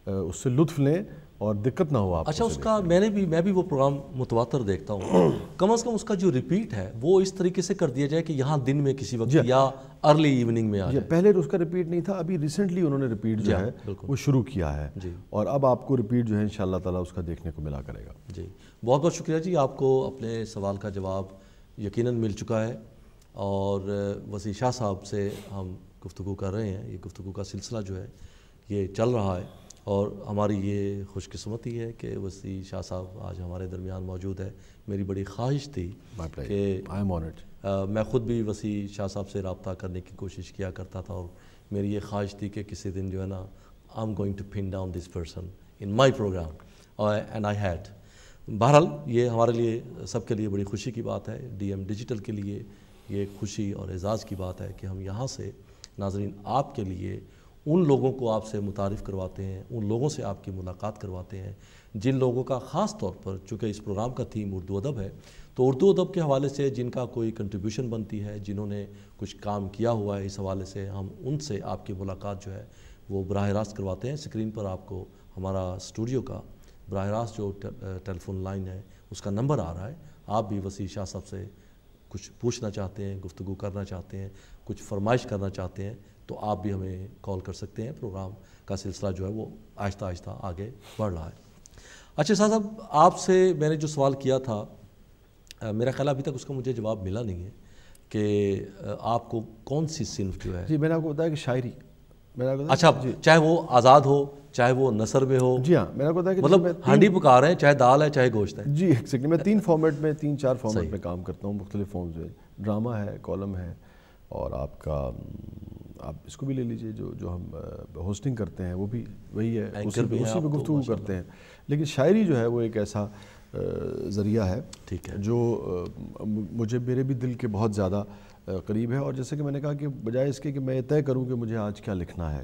اس سے لطف لیں اور دقت نہ ہو آپ. اچھا، اس کا میں بھی وہ پروگرام متواتر دیکھتا ہوں. کم از کم اس کا جو ریپیٹ ہے وہ اس طریقے سے کر دیا جائے کہ یہاں دن میں کسی وقت یا ارلی ایوننگ میں آ جائے. پہلے اس کا ریپیٹ نہیں تھا، ابھی ریسنٹلی انہوں نے ریپیٹ جو ہے وہ شروع کیا ہے، اور اب آپ کو ریپیٹ جو ہے انشاءاللہ تعالیٰ اس کا دیکھنے کو ملا کرے گا. جی بہت بہت شکریہ. جی آپ کو اپنے سوال کا جواب یقیناً مل چکا ہے، اور وسیع شاہ صاحب سے ہم گفتگو کر رہے ہیں. یہ گفتگو کا سلسلہ جو ہے یہ چل رہا ہے، اور ہماری یہ خوش قسمتی ہے کہ وسیع شاہ صاحب آج ہمارے درمیان موجود ہے. میری بڑی خواہش تھی کہ میں خود بھی وسیع شاہ صاحب سے رابطہ کرنے کی کوشش کیا کرتا تھا، اور میری یہ خواہش تھی کہ کسی دن جو ہے نا I'm going to pin down this person in my program, and I had. بہرحال یہ ہمارے لیے سب کے لیے بڑی خوشی کی بات ہے. ڈی ایم ڈیجیٹل کے لیے یہ ایک خوشی اور اعزاز کی بات ہے کہ ہم یہاں سے ناظرین آپ کے لیے ان لوگوں کو آپ سے متعارف کرواتے ہیں، ان لوگوں سے آپ کی ملاقات کرواتے ہیں جن لوگوں کا خاص طور پر، چونکہ اس پروگرام کا تھیم اردو ادب ہے، تو اردو ادب کے حوالے سے جن کا کوئی کنٹریبیوشن بنتی ہے، جنہوں نے کچھ کام کیا ہوا ہے، اس حوالے سے ہم ان سے آپ کی ملاقات جو ہے وہ براہ راست کرواتے ہیں. اسکرین پر آپ کو ہمارا اسٹوڈیو کا براہ راست جو ٹیلی فون لائن ہے اس کا نمبر آ رہا ہے. آپ بھی وسیع شاہ صاحب سے کچھ پوچھنا چاہتے ہیں، گفتگو کرنا چاہتے ہیں، کچھ فرمائش کرنا چاہتے ہیں، تو آپ بھی ہمیں کال کر سکتے ہیں. پروگرام کا سلسلہ جو ہے وہ آہستہ آہستہ آگے بڑھ رہا ہے. اچھا صاحب، آپ سے میں نے جو سوال کیا تھا، میرا خیال ابھی تک اس کا مجھے جواب ملا نہیں ہے کہ آپ کو کون سی صنف جو ہے. جی میں نے آپ کو بتایا کہ شاعری. اچھا، چاہے وہ آزاد ہو، چاہے وہ نثر میں ہو. جی ہاں، میں نے آپ کو بتایا کہ مطلب ہانڈی پکا رہے ہیں، چاہے دال ہے چاہے گوشت ہے. جی ایگزیکٹلی. میں 3 فارمیٹ میں 3-4 فارمیٹ میں کام کرتا ہوں، مختلف فارمز میں. ڈرامہ ہے، کالم ہے، اور آپ کا آپ اس کو بھی لے لیجئے جو ہم ہوسٹنگ کرتے ہیں وہ بھی وہی ہے، اسی پہ گفتگو کرتے ہیں. لیکن شاعری جو ہے وہ ایک ایسا ذریعہ ہے جو مجھے میرے بھی دل کے بہت زیادہ قریب ہے. اور جیسے کہ میں نے کہا کہ بجائے اس کے کہ میں یہ طے کروں کہ مجھے آج کیا لکھنا ہے،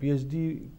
PhD